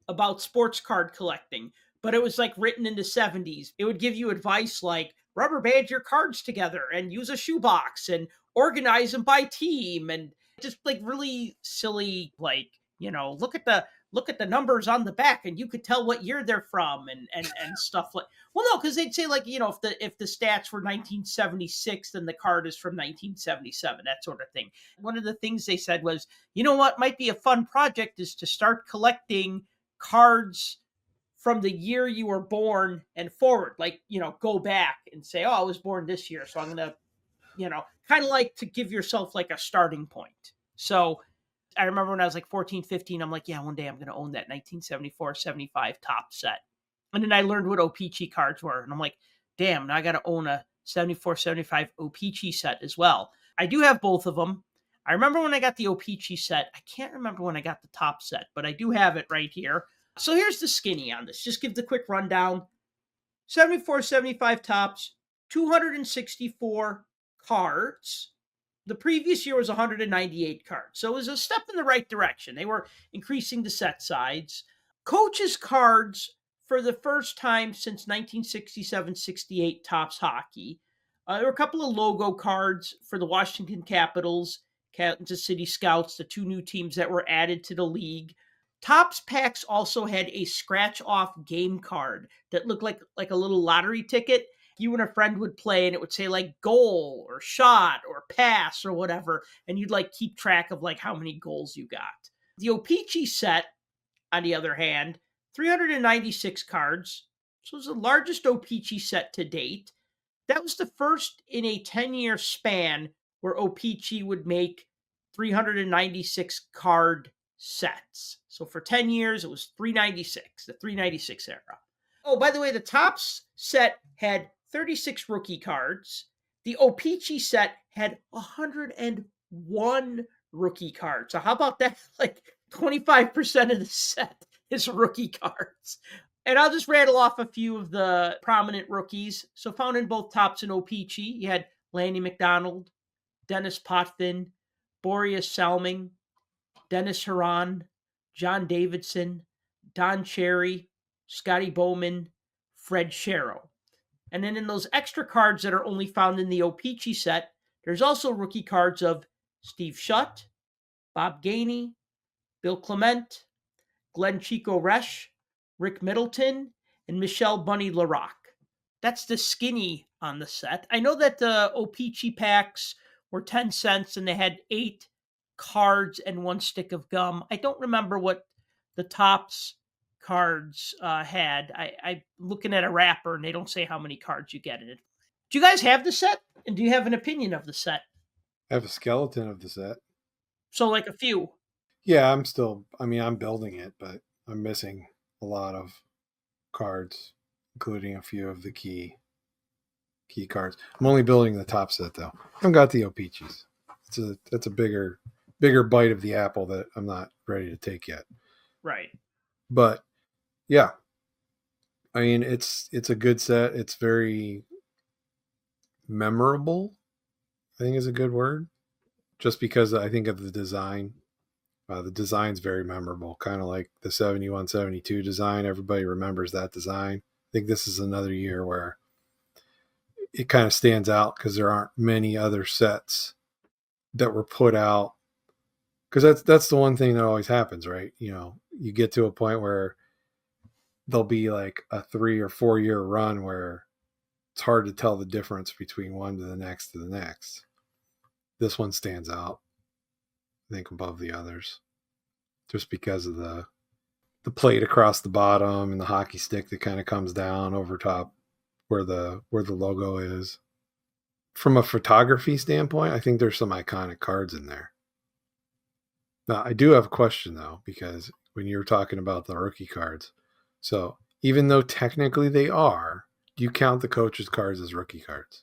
about sports card collecting, but it was like written in the 70s. It would give you advice like rubber band your cards together and use a shoebox and organize them by team, and just like really silly, like, you know, look at the numbers on the back and you could tell what year they're from and stuff like. Well, no, because they'd say like, you know, if the stats were 1976, then the card is from 1977, that sort of thing. One of the things they said was, you know what might be a fun project is to start collecting cards from the year you were born and forward. Like, you know, go back and say, oh, I was born this year, so I'm going to, you know, kind of like to give yourself like a starting point. So I remember when I was like 14, 15, I'm like, yeah, one day I'm going to own that 1974-75 Topps set. And then I learned what O-Pee-Chee cards were. And I'm like, damn, now I got to own a 74-75 O-Pee-Chee set as well. I do have both of them. I remember when I got the O-Pee-Chee set. I can't remember when I got the Topps set, but I do have it right here. So here's the skinny on this. Just give the quick rundown. 74-75 Topps, 264 cards. The previous year was 198 cards. So it was a step in the right direction. They were increasing the set size. Coaches cards for the first time since 1967-68 Topps Hockey. There were a couple of logo cards for the Washington Capitals, Kansas City Scouts, the two new teams that were added to the league. Topps packs also had a scratch-off game card that looked like a little lottery ticket. You and a friend would play and it would say like goal or shot or pass or whatever, and you'd like keep track of like how many goals you got. The O-Pee-Chee set, on the other hand, 396 cards. So it was the largest O-Pee-Chee set to date. That was the first in a 10-year span where O-Pee-Chee would make 396 card sets. So for 10 years, it was 396, the 396 era. Oh, by the way, the Topps set had 36 rookie cards. The O-Pee-Chee set had 101 rookie cards. So how about that? Like 25% of the set is rookie cards. And I'll just rattle off a few of the prominent rookies. So found in both Topps and O-Pee-Chee, you had Lanny McDonald, Dennis Potvin, Boreas Salming, Dennis Huron, John Davidson, Don Cherry, Scotty Bowman, Fred Sherrill. And then in those extra cards that are only found in the O-Pee-Chee set, there's also rookie cards of Steve Shutt, Bob Gainey, Bill Clemente, Glenn Chico Resch, Rick Middleton, and Michelle Bunny LaRocque. That's the skinny on the set. I know that the O-Pee-Chee packs were 10 cents and they had 8 cards and 1 stick of gum. I don't remember what the Topps cards had. I'm looking at a wrapper and they don't say how many cards you get in it. Do you guys have the set? And do you have an opinion of the set? I have a skeleton of the set. So like a few. Yeah, I'm building it, but I'm missing a lot of cards, including a few of the key cards. I'm only building the top set though. I haven't got the O-Pee-Chees. That's a bigger bigger bite of the apple that I'm not ready to take yet. Right. But yeah, I mean, it's a good set. It's very memorable, I think is a good word, just because I think of the design. The design's very memorable, kind of like the 71-72 design. Everybody remembers that design. I think this is another year where it kind of stands out because there aren't many other sets that were put out. Because that's the one thing that always happens, right? You know, you get to a point where there'll be like a 3 or 4 year run where it's hard to tell the difference between one to the next to the next. This one stands out, I think, above the others, just because of the plate across the bottom and the hockey stick that kind of comes down over top where the logo is. From a photography standpoint, I think there's some iconic cards in there. Now, I do have a question though, because when you were talking about the rookie cards, so even though technically they are, do you count the coaches' cards as rookie cards?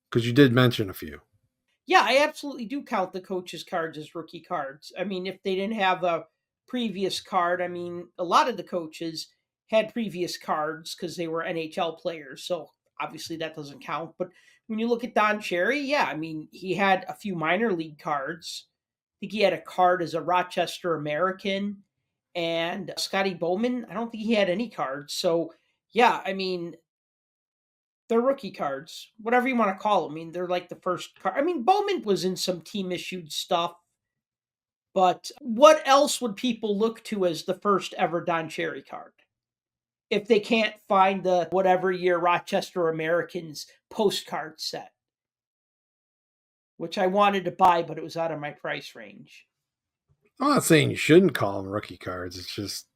Because you did mention a few. Yeah, I absolutely do count the coaches' cards as rookie cards. I mean, if they didn't have a previous card, I mean, a lot of the coaches had previous cards because they were NHL players. So obviously that doesn't count. But when you look at Don Cherry, yeah, I mean, he had a few minor league cards. I think he had a card as a Rochester American. And Scotty Bowman, I don't think he had any cards. So yeah, I mean, they're rookie cards, whatever you want to call them. I mean, they're like the first card. I mean, Bowman was in some team issued stuff, but what else would people look to as the first ever Don Cherry card? If they can't find the whatever year Rochester Americans postcard set, which I wanted to buy, but it was out of my price range. I'm not saying you shouldn't call them rookie cards. It's just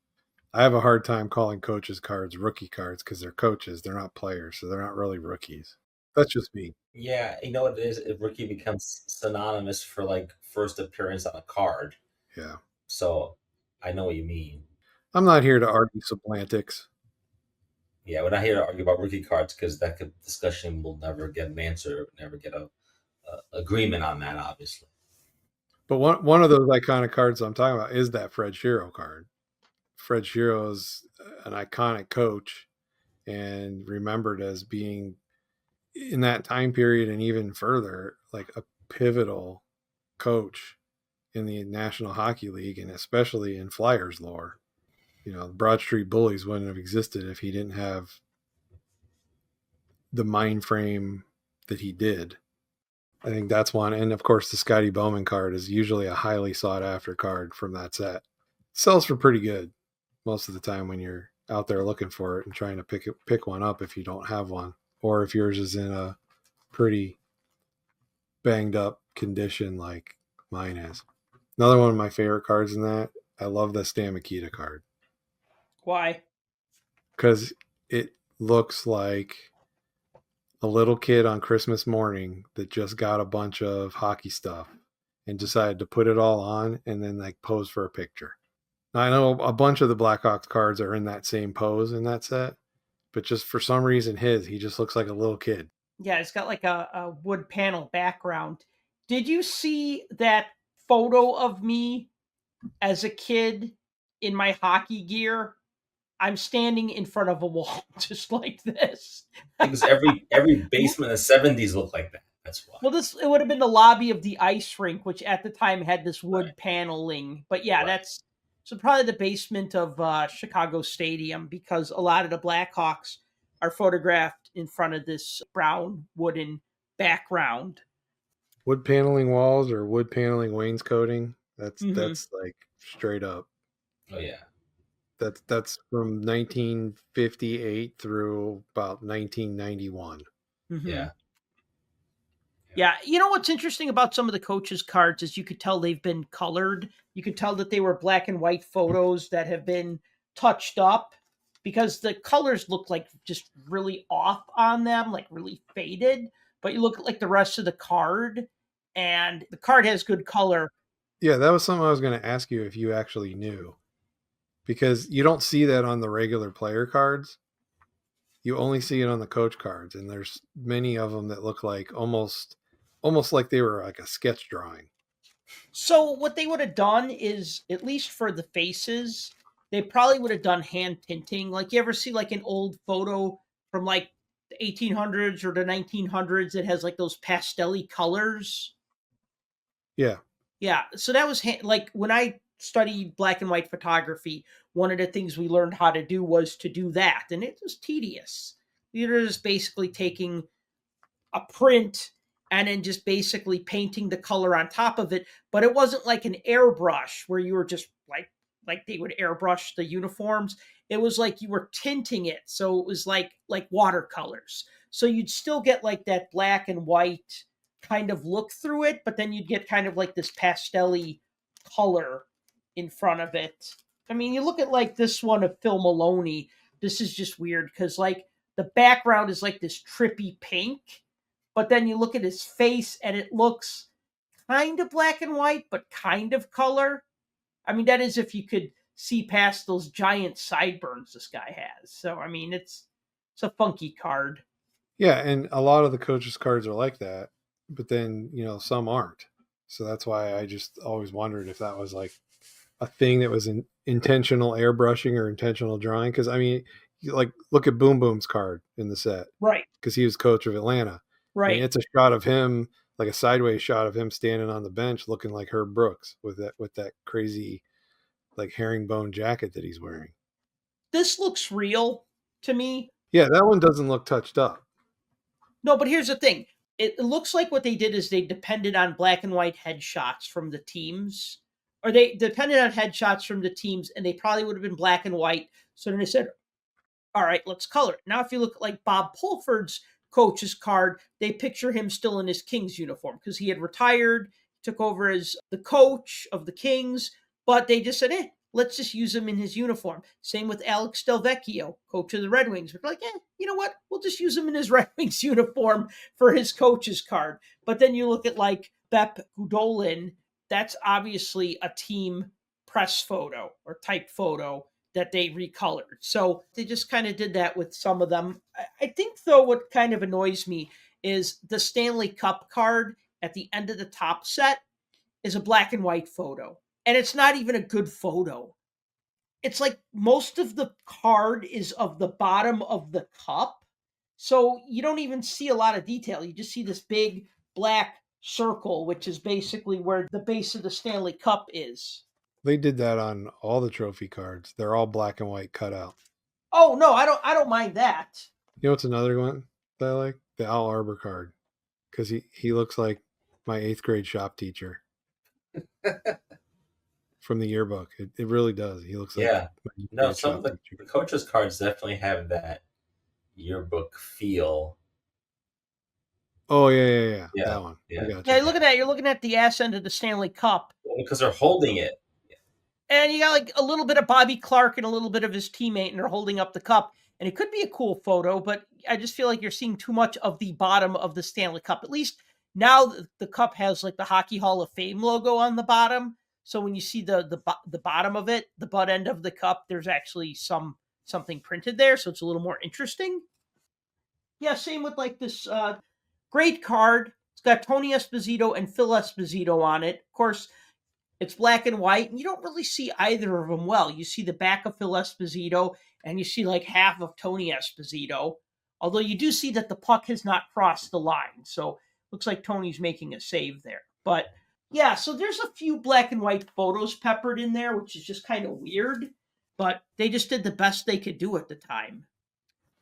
I have a hard time calling coaches' cards rookie cards because they're coaches. They're not players, so they're not really rookies. That's just me. Yeah, you know what it is? Rookie becomes synonymous for like first appearance on a card. Yeah. So I know what you mean. I'm not here to argue semantics. Yeah, we're not here to argue about rookie cards because that discussion will never get an answer, never get a agreement on that, obviously. But one of those iconic cards I'm talking about is that Fred Shero card. Fred Shero is an iconic coach and remembered as being in that time period and even further like a pivotal coach in the National Hockey League and especially in Flyers lore. You know, the Broad Street Bullies wouldn't have existed if he didn't have the mind frame that he did. I think that's one. And of course, the Scotty Bowman card is usually a highly sought after card from that set. It sells for pretty good most of the time when you're out there looking for it and trying to pick one up if you don't have one, or if yours is in a pretty banged up condition like mine is. Another one of my favorite cards in that, I love the Stan Mikita card. Why? Because it looks like a little kid on Christmas morning that just got a bunch of hockey stuff and decided to put it all on and then like pose for a picture. Now, I know a bunch of the Blackhawks cards are in that same pose in that set, but just for some reason he just looks like a little kid. Yeah, it's got like a wood panel background. Did you see that photo of me as a kid in my hockey gear? I'm standing in front of a wall just like this. Because every basement in the 70s looked like that. That's why. Well, it would have been the lobby of the ice rink, which at the time had this wood paneling. But yeah, that's so probably the basement of Chicago Stadium, because a lot of the Blackhawks are photographed in front of this brown wooden background. Wood paneling walls or wood paneling wainscoting. That's like straight up. Oh yeah. That's from 1958 through about 1991. Mm-hmm. Yeah. Yeah, you know what's interesting about some of the coaches' cards is you could tell they've been colored. You could tell that they were black and white photos that have been touched up because the colors look like just really off on them, like really faded. But you look at like the rest of the card, and the card has good color. Yeah, that was something I was going to ask you if you actually knew, because you don't see that on the regular player cards. You only see it on the coach cards, and there's many of them that look like almost like they were like a sketch drawing. So what they would have done is, at least for the faces, they probably would have done hand tinting. Like, you ever see like an old photo from like the 1800s or the 1900s that has like those pastel-y colors? Yeah. Yeah, so that was like when I studied black and white photography, one of the things we learned how to do was to do that, and it was tedious. You're just basically taking a print and then just basically painting the color on top of it, but it wasn't like an airbrush where you were just like they would airbrush the uniforms. It was like you were tinting it, so it was like watercolors. So you'd still get like that black and white kind of look through it, but then you'd get kind of like this pastel-y color in front of it. I mean, you look at like this one of Phil Maloney. This is just weird because like the background is like this trippy pink, but then you look at his face and it looks kind of black and white, but kind of color. I mean, that is if you could see past those giant sideburns this guy has. So, I mean, it's a funky card. Yeah, and a lot of the coaches' cards are like that, but then, some aren't. So that's why I just always wondered if that was like a thing that was an intentional airbrushing or intentional drawing. Because, I mean, like, look at Boom Boom's card in the set. Right. Because he was coach of Atlanta. Right. I mean, it's a shot of him, like a sideways shot of him standing on the bench looking like Herb Brooks with that crazy, like, herringbone jacket that he's wearing. This looks real to me. Yeah, that one doesn't look touched up. No, but here's the thing. It looks like what they did is they depended on black and white headshots from the teams, or they depended on headshots from the teams, and they probably would have been black and white. So then they said, all right, let's color it. Now, if you look at like Bob Pulford's coach's card, they picture him still in his Kings uniform because he had retired, took over as the coach of the Kings, but they just said, let's just use him in his uniform. Same with Alex Delvecchio, coach of the Red Wings. We're like, you know what? We'll just use him in his Red Wings uniform for his coach's card. But then you look at like Bep Gudolin, that's obviously a team press photo or type photo that they recolored. So they just kind of did that with some of them. I think, though, what kind of annoys me is the Stanley Cup card at the end of the top set is a black and white photo. And it's not even a good photo. It's like most of the card is of the bottom of the cup. So you don't even see a lot of detail. You just see this big black circle, which is basically where the base of the Stanley Cup is. They did that on all the trophy cards. They're all black and white cut out. Oh, no, I don't mind that. You know what's another one that I like? The Al Arbor card. Because he looks like my 8th grade shop teacher. From the yearbook. It really does. He looks like no, some of the coaches' cards definitely have that yearbook feel. Oh, yeah. That one. Yeah, look at that. You're looking at the ass end of the Stanley Cup. Because they're holding it. And you got like a little bit of Bobby Clark and a little bit of his teammate, and they're holding up the cup. And it could be a cool photo, but I just feel like you're seeing too much of the bottom of the Stanley Cup. At least now the cup has like the Hockey Hall of Fame logo on the bottom. So when you see the bottom of it, the butt end of the cup, there's actually something printed there. So it's a little more interesting. Yeah, same with like this great card. It's got Tony Esposito and Phil Esposito on it. Of course, it's black and white, and you don't really see either of them well. You see the back of Phil Esposito, and you see like half of Tony Esposito. Although you do see that the puck has not crossed the line. So looks like Tony's making a save there. But yeah, so there's a few black and white photos peppered in there, which is just kind of weird. But they just did the best they could do at the time.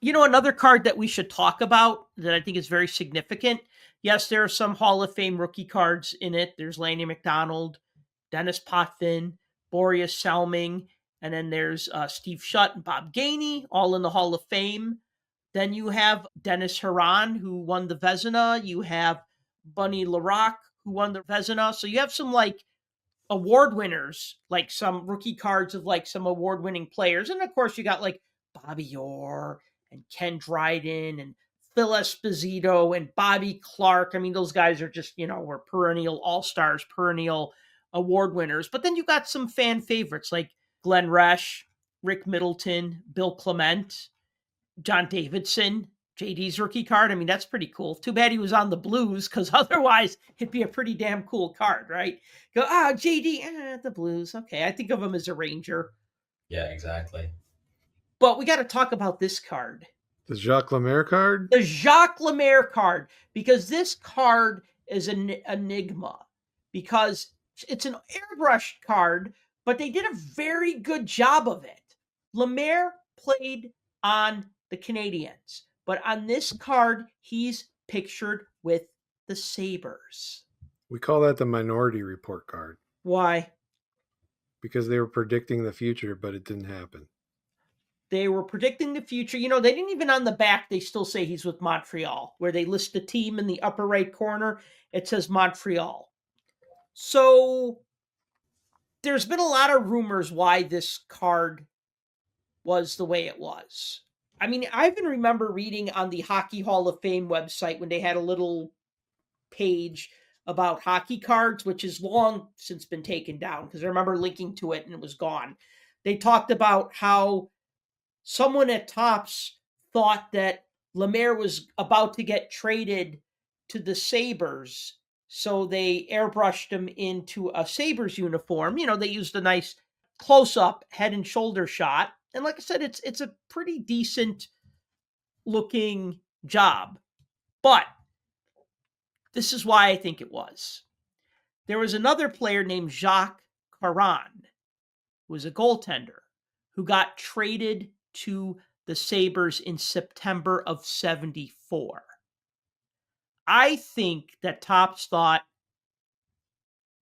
You know, another card that we should talk about that I think is very significant. Yes, there are some Hall of Fame rookie cards in it. There's Lanny McDonald, Dennis Potvin, Boreas Selming, and then there's Steve Shutt and Bob Gainey, all in the Hall of Fame. Then you have Dennis Huron, who won the Vezina. You have Bunny Larocque, who won the Vezina. So you have some like award winners, like some rookie cards of like some award-winning players. And of course you got like Bobby Orr and Ken Dryden and Phil Esposito and Bobby Clark. I mean, those guys are just, were perennial all-stars, perennial award winners. But then you got some fan favorites like Glenn Resch, Rick Middleton, Bill Clement, John Davidson. JD's rookie card. I mean, that's pretty cool. Too bad he was on the Blues, because otherwise it'd be a pretty damn cool card, right? Go, JD, the Blues. Okay, I think of him as a Ranger. Yeah, exactly. But we got to talk about this card. The Jacques Lemaire card? The Jacques Lemaire card, because this card is an enigma, because it's an airbrushed card, but they did a very good job of it. Lemaire played on the Canadiens, but on this card, he's pictured with the Sabres. We call that the Minority Report card. Why? Because they were predicting the future, but it didn't happen. They were predicting the future. You know, they didn't even on the back, they still say he's with Montreal, where they list the team in the upper right corner. It says Montreal. So there's been a lot of rumors why this card was the way it was. I mean, I even remember reading on the Hockey Hall of Fame website when they had a little page about hockey cards, which has long since been taken down, because I remember linking to it and it was gone. They talked about how someone at Topps thought that Lemaire was about to get traded to the Sabres, so they airbrushed him into a Sabres uniform. You know, they used a nice close-up head and shoulder shot. And like I said, it's a pretty decent looking job. But this is why I think it was. There was another player named Jacques Caron, who was a goaltender, who got traded to the Sabres in September of 74. I think that Topps thought,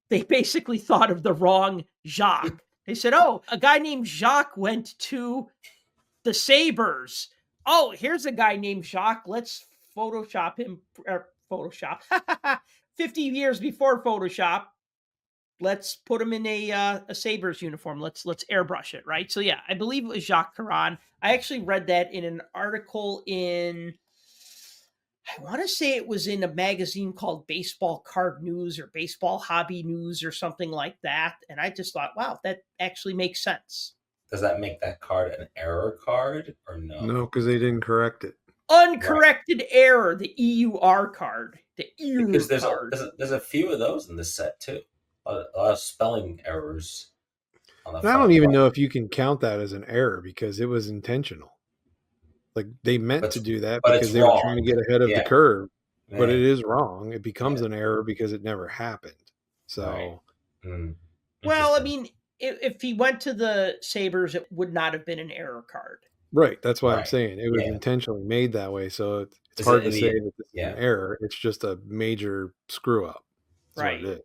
they basically thought of the wrong Jacques. They said, a guy named Jacques went to the Sabres. Oh, here's a guy named Jacques. Let's Photoshop him. Photoshop. 50 years before Photoshop. Let's put him in a Sabres uniform. Let's airbrush it, right? So yeah, I believe it was Jacques Caron. I actually read that in an article in, I want to say it was in a magazine called Baseball Card News or Baseball Hobby News or something like that. And I just thought, wow, that actually makes sense. Does that make that card an error card or no? No, because they didn't correct it. Uncorrected error, the EUR card. The EUR Because card. there's a few of those in this set too. A lot of spelling errors. On the I don't even know if you can count that as an error because it was intentional. Like they meant to do that because they were trying to get ahead of the curve, but it is wrong. It becomes an error because it never happened. So, well, I mean, if he went to the Sabres, it would not have been an error card. Right. That's why I'm saying it was intentionally made that way. So it's hard to say that this is an error. It's just a major screw up. That's right. What it is.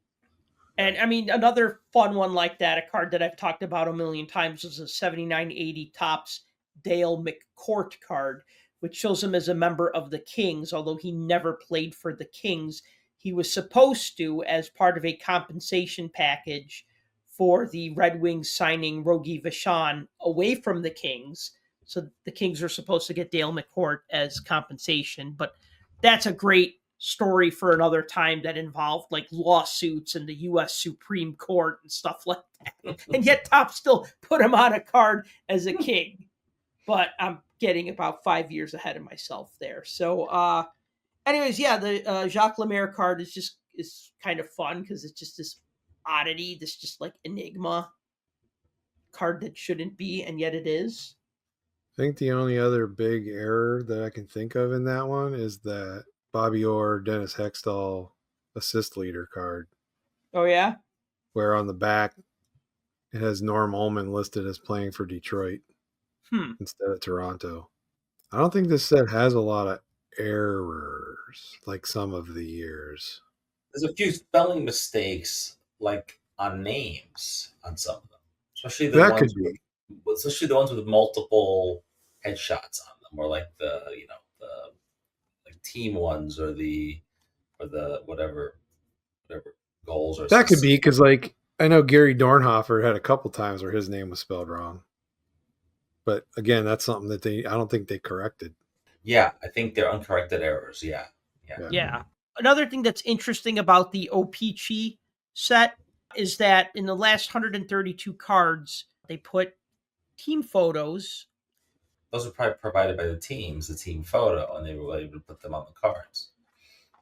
And I mean, another fun one like that, a card that I've talked about a million times, is a 7980 Topps Dale McCourt card, which shows him as a member of the Kings. Although he never played for the Kings, he was supposed to as part of a compensation package for the Red Wings signing Rogie Vachon away from the Kings. So the Kings are supposed to get Dale McCourt as compensation. But that's a great story for another time that involved like lawsuits and the U.S. Supreme Court and stuff like that. And yet Topps still put him on a card as a King. But I'm getting about 5 years ahead of myself there. So anyways, yeah, the Jacques Lemaire card is kind of fun because it's just this oddity, this just like enigma card that shouldn't be, and yet it is. I think the only other big error that I can think of in that one is that Bobby Orr, Dennis Hextall assist leader card. Oh, yeah? Where on the back it has Norm Ullman listed as playing for Detroit instead of Toronto. I don't think this set has a lot of errors like some of the years. There's a few spelling mistakes like on names on some of them. Especially the ones with multiple headshots on them, or like the team ones or the whatever goals or that could be because like I know Gary Dornhofer had a couple times where his name was spelled wrong, but again that's something that I don't think they corrected. Yeah, I think they're uncorrected errors. Yeah. Another thing that's interesting about the O-Pee-Chee set is that in the last 132 cards they put team photos those were probably provided by the teams, the team photo, and they were able to put them on the cards.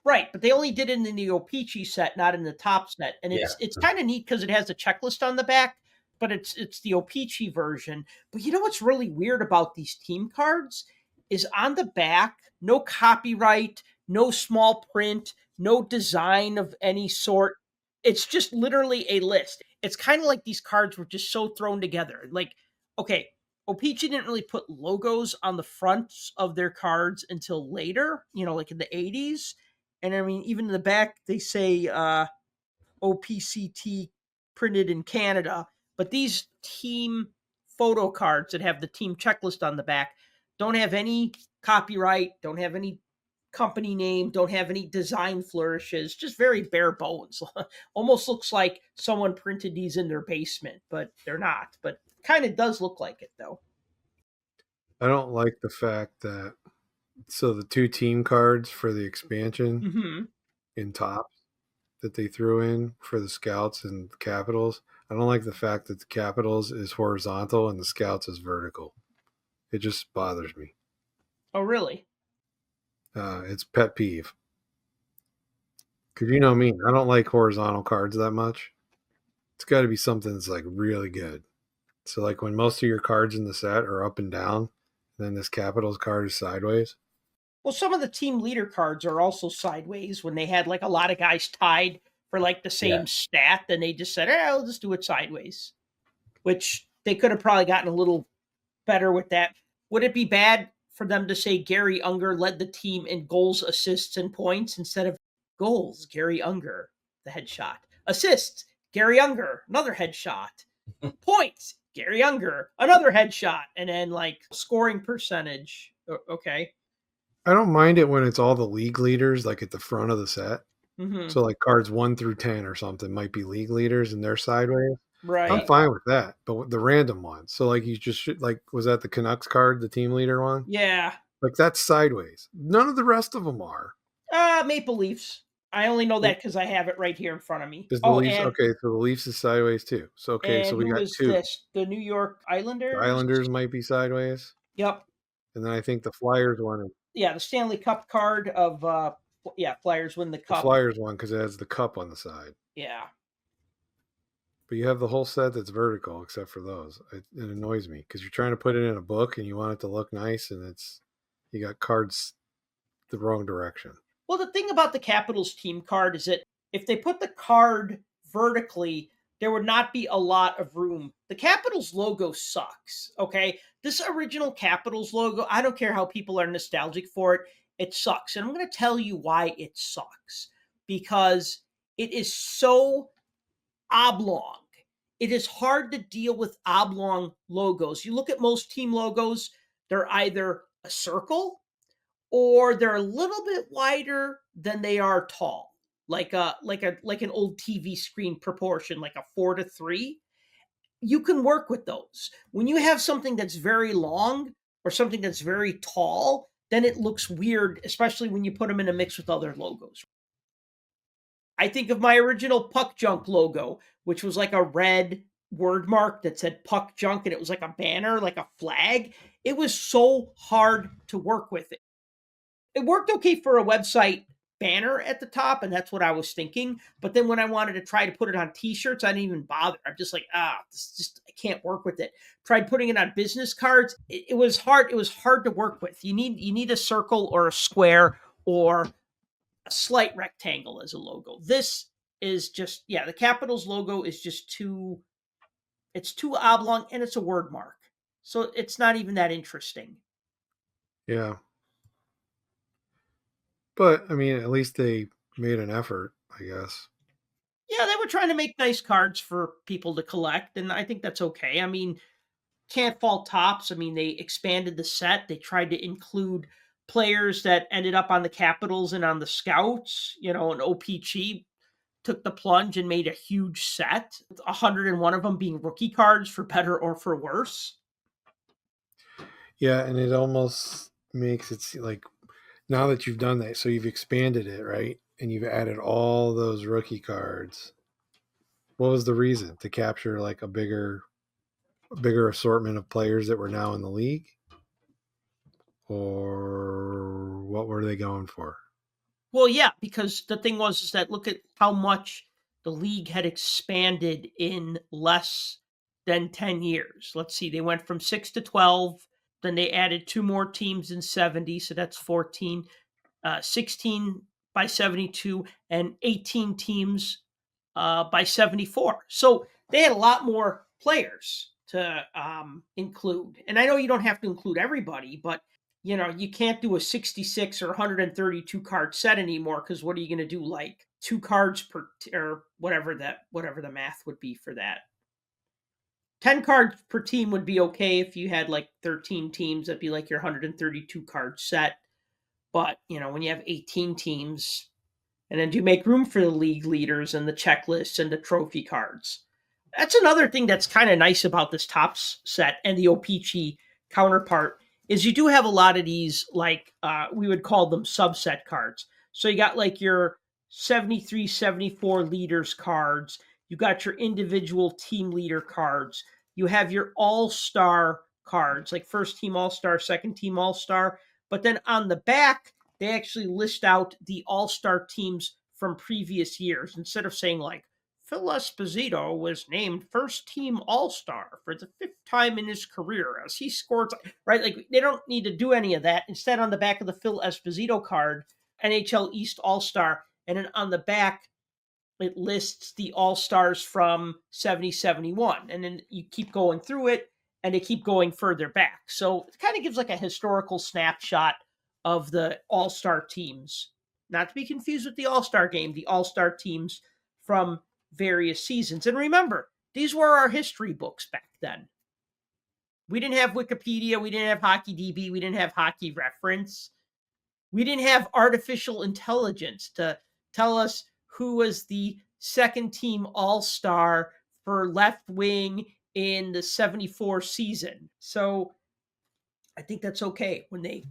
Right, but they only did it in the O-Pee-Chee set, not in the top set, and Yeah. it's kind of neat because it has a checklist on the back, but it's the O-Pee-Chee version. But you know what's really weird about these team cards is on the back, no copyright, no small print, no design of any sort. It's just literally a list. It's kind of like these cards were just so thrown together. Like, okay, O-Pee-Chee didn't really put logos on the fronts of their cards until later, like in the 80s. And I mean, even in the back, they say OPCT printed in Canada. But these team photo cards that have the team checklist on the back don't have any copyright, don't have any company name, don't have any design flourishes, just very bare bones. Almost looks like someone printed these in their basement, but they're not. But kind of does look like it, though. I don't like the fact that the 2 team cards for the expansion Mm-hmm. in Topps that they threw in for the Scouts and the Capitals. I don't like the fact that the Capitals is horizontal and the Scouts is vertical. It just bothers me. Oh, really? It's pet peeve. Because you know me, I don't like horizontal cards that much. It's got to be something that's like really good. So like when most of your cards in the set are up and down, then this Capitals card is sideways. Well, some of the team leader cards are also sideways when they had like a lot of guys tied for like the same stat. Then they just said, I'll just do it sideways, which they could have probably gotten a little better with that. Would it be bad for them to say Gary Unger led the team in goals, assists, and points instead of goals, Gary Unger, the headshot, assists, Gary Unger, another headshot, points, Gary Unger, another headshot, and then like scoring percentage. Okay. I don't mind it when it's all the league leaders like at the front of the set. Mm-hmm. So like cards 1 through 10 or something might be league leaders and they're sideways. Right. I'm fine with that. But with the random ones, so like you just like, was that the Canucks card, the team leader one? Yeah. Like that's sideways. None of the rest of them are. Maple Leafs. I only know that because I have it right here in front of me. Is the Leafs okay? So the Leafs is sideways too. So okay, so we got 2. This? The New York Islanders. The Islanders might be sideways. Yep. And then I think the Flyers one. Yeah, the Stanley Cup card of Flyers win the cup. The Flyers one because it has the cup on the side. Yeah. But you have the whole set that's vertical except for those. It annoys me because you're trying to put it in a book and you want it to look nice, and you got cards the wrong direction. Well, the thing about the Capitals team card is that if they put the card vertically, there would not be a lot of room. The Capitals logo sucks, okay? This original Capitals logo, I don't care how people are nostalgic for it, it sucks. And I'm going to tell you why it sucks. Because it is so oblong. It is hard to deal with oblong logos. You look at most team logos, they're either a circle or they're a little bit wider than they are tall, like an old TV screen proportion, like a 4:3. You can work with those. When you have something that's very long or something that's very tall, then it looks weird, especially when you put them in a mix with other logos. I think of my original Puck Junk logo, which was like a red word mark that said Puck Junk, and it was like a banner, like a flag. It was so hard to work with. It worked okay for a website banner at the top, and that's what I was thinking. But then when I wanted to try to put it on t-shirts, I didn't even bother. I'm just like, I can't work with it. Tried putting it on business cards. It was hard. It was hard to work with. You need a circle or a square or a slight rectangle as a logo. This is just, the Capitals logo is just it's too oblong, and it's a word mark. So it's not even that interesting. Yeah. But, I mean, at least they made an effort, I guess. Yeah, they were trying to make nice cards for people to collect, and I think that's okay. I mean, can't fault Topps. I mean, they expanded the set. They tried to include players that ended up on the Capitals and on the Scouts. And O-Pee-Chee took the plunge and made a huge set, 101 of them being rookie cards for better or for worse. Yeah, and it almost makes it like, now that you've done that, so you've expanded it, right? And you've added all those rookie cards. What was the reason? To capture like a bigger assortment of players that were now in the league? or what were they going for? Well, yeah, because the thing is that look at how much the league had expanded in less than 10 years. Let's see, they went from 6 to 12, then they added 2 more teams in 70, so that's 14, 16 by 72, and 18 teams by 74. So they had a lot more players to include. And I know you don't have to include everybody, but you can't do a 66 or 132 card set anymore because what are you going to do? Like 2 cards per or whatever the math would be for that. 10 cards per team would be okay if you had like 13 teams. That'd be like your 132 card set. But when you have 18 teams, and then do you make room for the league leaders and the checklists and the trophy cards? That's another thing that's kind of nice about this Topps set and the O-Pee-Chee counterpart is you do have a lot of these, like we would call them subset cards. So you got like your 73, 74 leaders cards. You got your individual team leader cards. You have your all-star cards, like first team all-star, second team all-star. But then on the back, they actually list out the all-star teams from previous years instead of saying like Phil Esposito was named first team all-star for the 5th time in his career as he scored, right? Like they don't need to do any of that. Instead, on the back of the Phil Esposito card, NHL East All-Star, and then on the back, it lists the all-stars from 70-71. And then you keep going through it and they keep going further back. So it kind of gives like a historical snapshot of the all-star teams. Not to be confused with the all-star game, the all-star teams from various seasons. And remember, these were our history books back then. We didn't have Wikipedia, we didn't have HockeyDB, we didn't have Hockey Reference. We didn't have artificial intelligence to tell us who was the second team all-star for left wing in the 74 season. So I think that's okay when they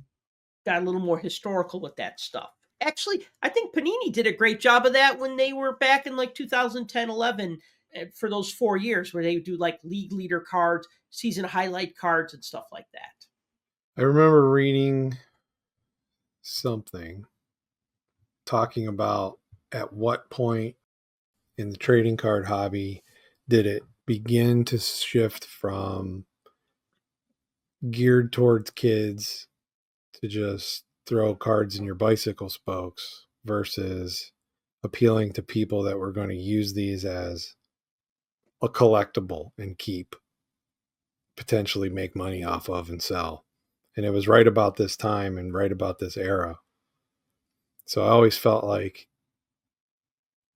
got a little more historical with that stuff. Actually, I think Panini did a great job of that when they were back in like 2010, 11 for those 4 years where they would do like league leader cards, season highlight cards, and stuff like that. I remember reading something talking about at what point in the trading card hobby did it begin to shift from geared towards kids to just throw cards in your bicycle spokes versus appealing to people that were going to use these as a collectible and keep, potentially make money off of and sell. And it was right about this time and right about this era. So I always felt like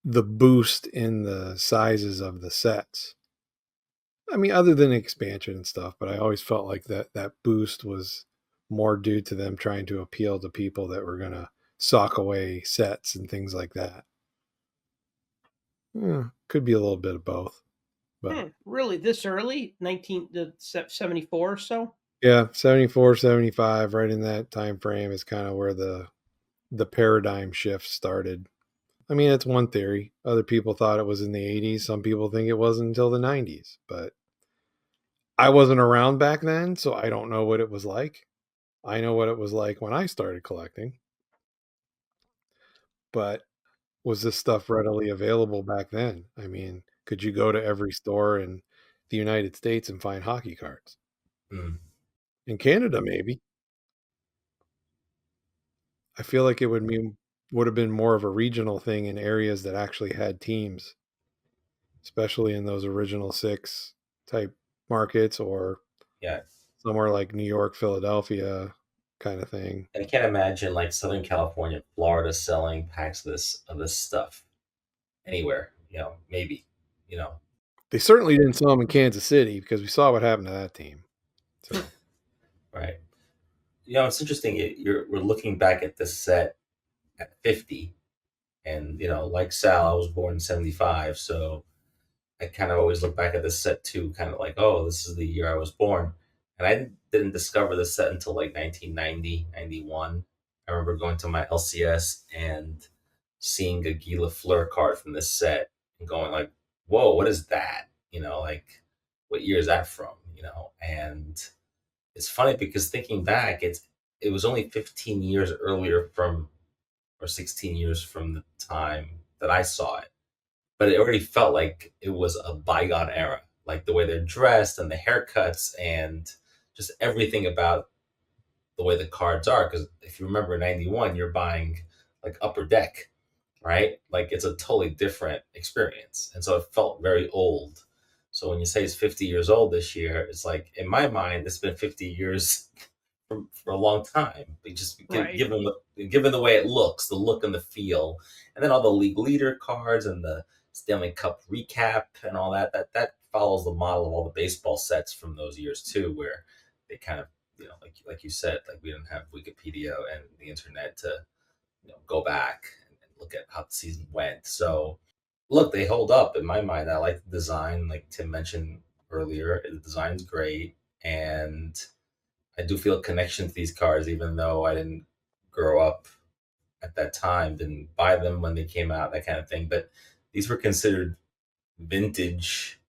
the boost in the sizes of the sets, I mean, other than expansion and stuff, but I always felt like that boost was more due to them trying to appeal to people that were going to sock away sets and things like that. Could be a little bit of both. But really, this early, 74 or so? Yeah, 74, 75, right in that time frame is kind of where the paradigm shift started. I mean, it's one theory. Other people thought it was in the 80s. Some people think it wasn't until the 90s. But I wasn't around back then, so I don't know what it was like. I know what it was like when I started collecting. But was this stuff readily available back then? I mean, could you go to every store in the United States and find hockey cards? In Canada, maybe. I feel like it would have been more of a regional thing in areas that actually had teams, especially in those original 6 type markets, or somewhere like New York, Philadelphia kind of thing. And I can't imagine like Southern California, Florida selling packs of this stuff anywhere. Maybe. They certainly didn't sell them in Kansas City because we saw what happened to that team. So. Right. It's interesting. We're looking back at this set at 50, and like Sal, I was born in 75, so I kind of always look back at this set too, kind of like, oh, this is the year I was born. And I didn't discover this set until like 1990, 91. I remember going to my LCS and seeing a Guy Lafleur card from this set and going like, whoa, what is that? Like, what year is that from? And it's funny because thinking back, it was only 15 years earlier from, or 16 years from the time that I saw it, but it already felt like it was a bygone era, like the way they're dressed and the haircuts and just everything about the way the cards are. Because if you remember 91, you're buying like Upper Deck, right? Like it's a totally different experience. And so it felt very old. So when you say it's 50 years old this year, it's like, in my mind, it's been 50 years for a long time. Just Right. given the way it looks, the look and the feel, and then all the league leader cards and the Stanley Cup recap and all that. That follows the model of all the baseball sets from those years too, where they kind of, like you said, like we didn't have Wikipedia and the internet to go back and look at how the season went. So look, they hold up in my mind. I like the design, like Tim mentioned earlier. The design's great, and I do feel a connection to these cards, even though I didn't grow up at that time, didn't buy them when they came out, that kind of thing. But these were considered vintage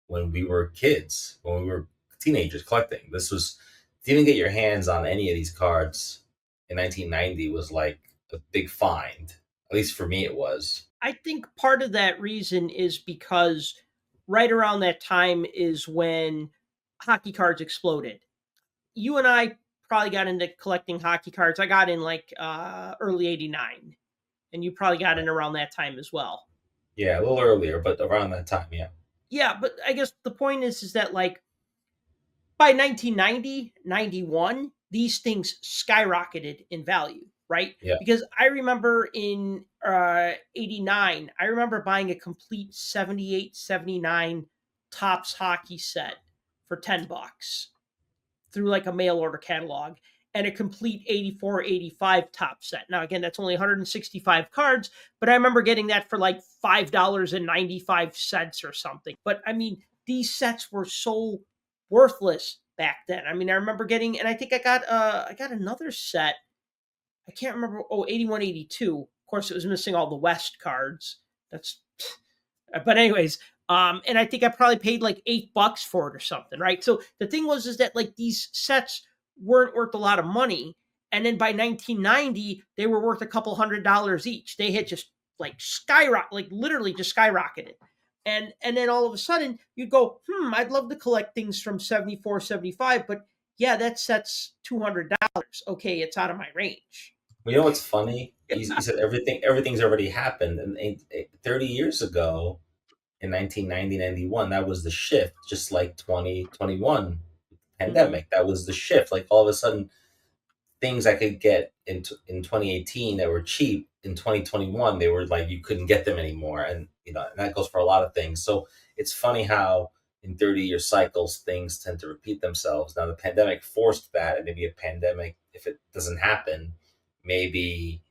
when we were kids, when we were teenagers collecting. This was, to even get your hands on any of these cards in 1990 was like a big find. At least for me, it was. I think part of that reason is because right around that time is when hockey cards exploded. You and I probably got into collecting hockey cards. I got in like early 89, and you probably got in around that time as well. Yeah, a little earlier, but around that time, yeah. Yeah, but I guess the point is that like by 1990, 91, these things skyrocketed in value, right? Yeah. Because I remember in 89, I remember buying a complete 78, 79 Topps hockey set for $10 through like a mail order catalog, and a complete 84, 85 top set. Now, again, that's only 165 cards, but I remember getting that for like $5.95 or something. But I mean, these sets were so worthless back then. I mean, I remember getting, and I think I got another set. I can't remember. Oh, 81, 82. Of course, it was missing all the West cards. But anyways, and I think I probably paid like $8 for it or something, right? So the thing was that like these sets weren't worth a lot of money, and then by 1990 they were worth a couple $100 each. They had just like skyrocketed, like literally just skyrocketed. And then all of a sudden you'd go, I'd love to collect things from 74, 75, but yeah, that set's $200. Okay, it's out of my range. Well, you know what's funny? He said everything's already happened, and 30 years ago, in 1990, 91, that was the shift. Just like 2021 pandemic, that was the shift. Like all of a sudden, things I could get in 2018 that were cheap in 2021, they were like you couldn't get them anymore, and and that goes for a lot of things. So it's funny how in 30-year cycles things tend to repeat themselves. Now the pandemic forced that, and maybe a pandemic, if it doesn't happen, maybe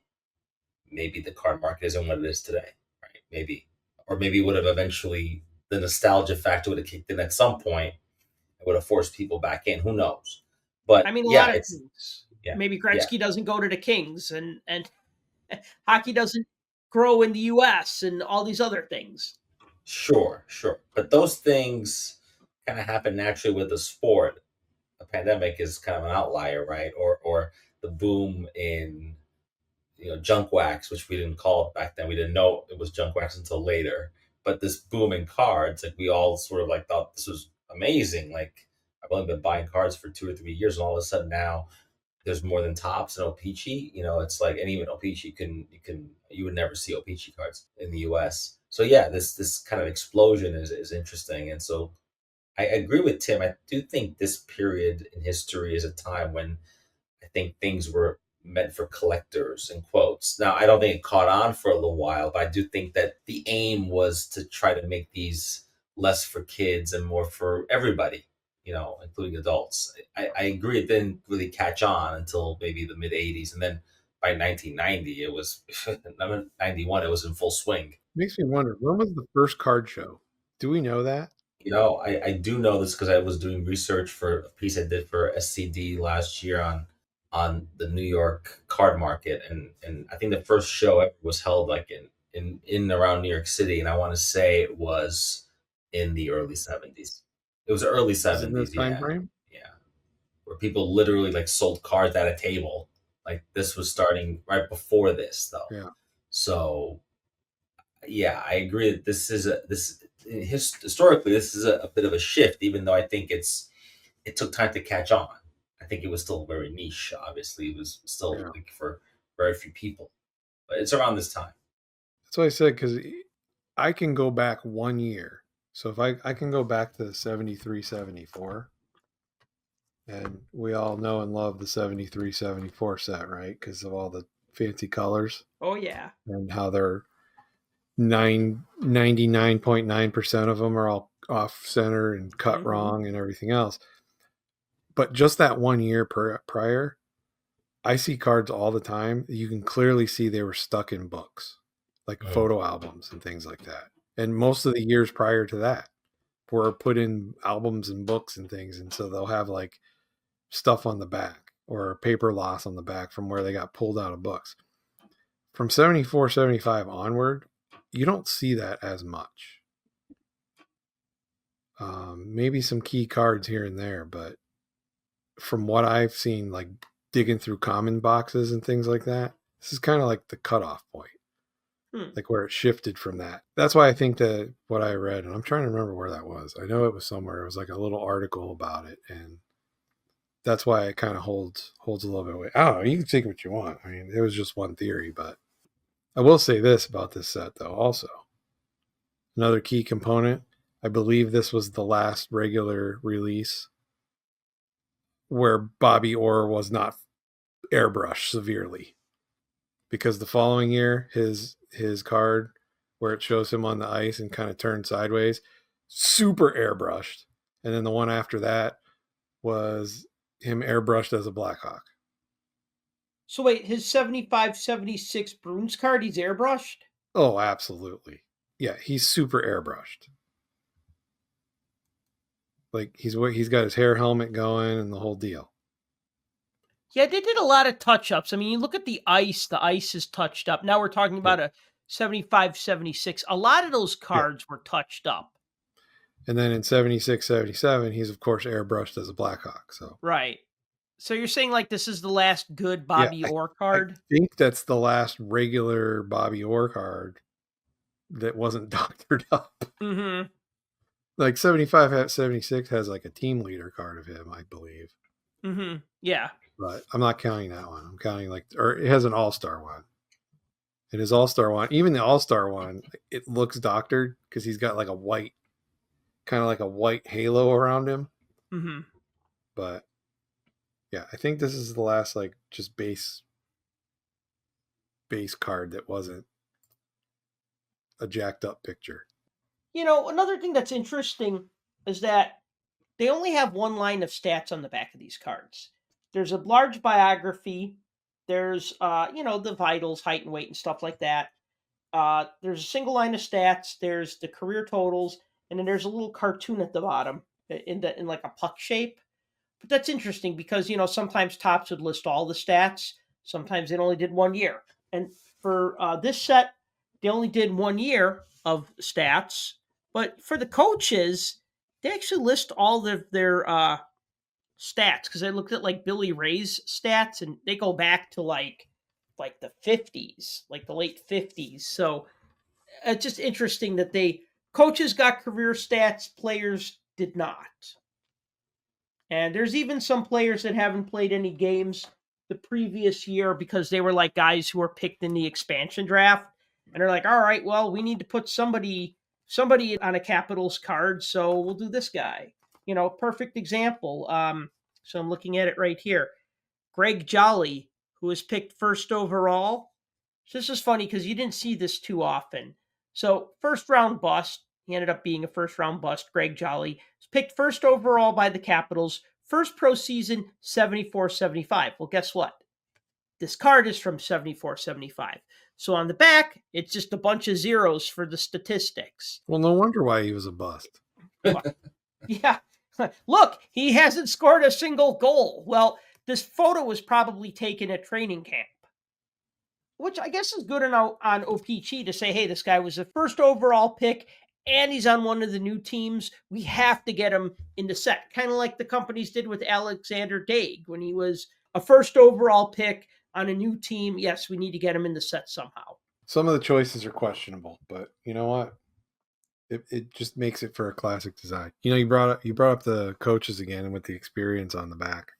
the card market isn't what it is today, right? Maybe, or maybe would have eventually, the nostalgia factor would have kicked in at some point. It would have forced people back in. Who knows? But I mean, a yeah, lot of it's things. yeah, Maybe Gretzky doesn't go to the Kings, and hockey doesn't grow in the U.S. and all these other things. sure. But those things kind of happen naturally with the sport. A pandemic is kind of an outlier, right? Or the boom in junk wax, which we didn't call it back then. We didn't know it was junk wax until later. But this boom in cards, like we all sort of like thought this was amazing. Like I've only been buying cards for 2 or 3 years, and all of a sudden now there's more than Topps and O-Pee-Chee. It's like, and even O-Pee-Chee you would never see O-Pee-Chee cards in the US. So yeah, this kind of explosion is interesting. And so I agree with Tim. I do think this period in history is a time when I think things were meant for collectors, in quotes. Now, I don't think it caught on for a little while, but I do think that the aim was to try to make these less for kids and more for everybody, including adults. I agree it didn't really catch on until maybe the mid 80s. And then by 1990, it was 91, it was in full swing. Makes me wonder, when was the first card show? Do we know that? I do know this because I was doing research for a piece I did for SCD last year on the New York card market, and I think the first show ever was held like in around New York City, and I want to say it was in the early 70s. It was early 70s. Is it this time frame? Yeah. where people literally like sold cards at a table. Like this was starting right before this, though. Yeah. So, yeah, I agree that historically this is a bit of a shift, even though I think it took time to catch on. I think it was still very niche. Obviously, it was still like for very few people, but it's around this time. That's what I said, because I can go back 1 year. So if I can go back to 73, 74, and we all know and love the 73, 74 set, right? Because of all the fancy colors. Oh, yeah. And how they're 99.9% of them are all off center and cut wrong and everything else. But just that 1 year prior, I see cards all the time. You can clearly see they were stuck in books, like photo albums and things like that. And most of the years prior to that were put in albums and books and things. And so they'll have like stuff on the back or paper loss on the back from where they got pulled out of books. From 74, 75 onward, you don't see that as much. Maybe some key cards here and there, but from what I've seen, like digging through common boxes and things like that, this is kind of like the cutoff point, like where it shifted from that. That's why I think that what I read, and I'm trying to remember where that was. I know it was somewhere. It was like a little article about it, and that's why it kind of holds a little bit of weight. I don't know. You can take what you want. I mean, it was just one theory, but I will say this about this set, though. Also, another key component. I believe this was the last regular release where Bobby Orr was not airbrushed severely, because the following year, his card where it shows him on the ice and kind of turned sideways, super airbrushed. And then the one after that was him airbrushed as a Blackhawk. So wait, his 75-76 Bruins card, he's airbrushed? Oh, absolutely. Yeah, he's super airbrushed. Like he's got his hair helmet going and the whole deal. Yeah, they did a lot of touch-ups. I mean, you look at the ice is touched up. Now we're talking about a 75-76. A lot of those cards were touched up. And then in 76, 77, he's of course airbrushed as a Blackhawk. So right. So you're saying like this is the last good Bobby Orr card? I think that's the last regular Bobby Orr card that wasn't doctored up. Mm-hmm. Like 75, 76 has like a team leader card of him, I believe. Mm-hmm. Yeah. But I'm not counting that one. I'm counting or it has an all-star one. And his all-star one, even the all-star one, it looks doctored because he's got like a white, kind of like a white halo around him. Mm-hmm. But yeah, I think this is the last like just base card that wasn't a jacked up picture. You know, another thing that's interesting is that they only have one line of stats on the back of these cards. There's a large biography. There's, the vitals, height and weight and stuff like that. There's a single line of stats. There's the career totals. And then there's a little cartoon at the bottom in like a puck shape. But that's interesting because, sometimes Topps would list all the stats. Sometimes it only did 1 year. And for this set, they only did 1 year of stats. But for the coaches, they actually list all their stats, because I looked at like Billy Ray's stats and they go back to like the 50s, like the late 50s. So it's just interesting that coaches got career stats, players did not. And there's even some players that haven't played any games the previous year because they were like guys who were picked in the expansion draft. And they're like, all right, well, we need to put somebody on a Capitals card, so we'll do this guy. Perfect example. So I'm looking at it right here. Greg Jolly, who was picked first overall. So this is funny because you didn't see this too often. So first round bust. He ended up being a first round bust. Greg Jolly was picked first overall by the Capitals. First pro season, 74-75. Well, guess what? This card is from 74-75. So on the back, it's just a bunch of zeros for the statistics. Well, no wonder why he was a bust. Yeah. Look, he hasn't scored a single goal. Well, this photo was probably taken at training camp, which I guess is good on O-Pee-Chee to say, hey, this guy was the first overall pick and he's on one of the new teams, we have to get him in the set. Kind of like the companies did with Alexander Daig when he was a first overall pick on a new team. Yes, we need to get him in the set somehow. Some of the choices are questionable, but you know what? It just makes it for a classic design. You know, you brought up the coaches again and with the experience on the back.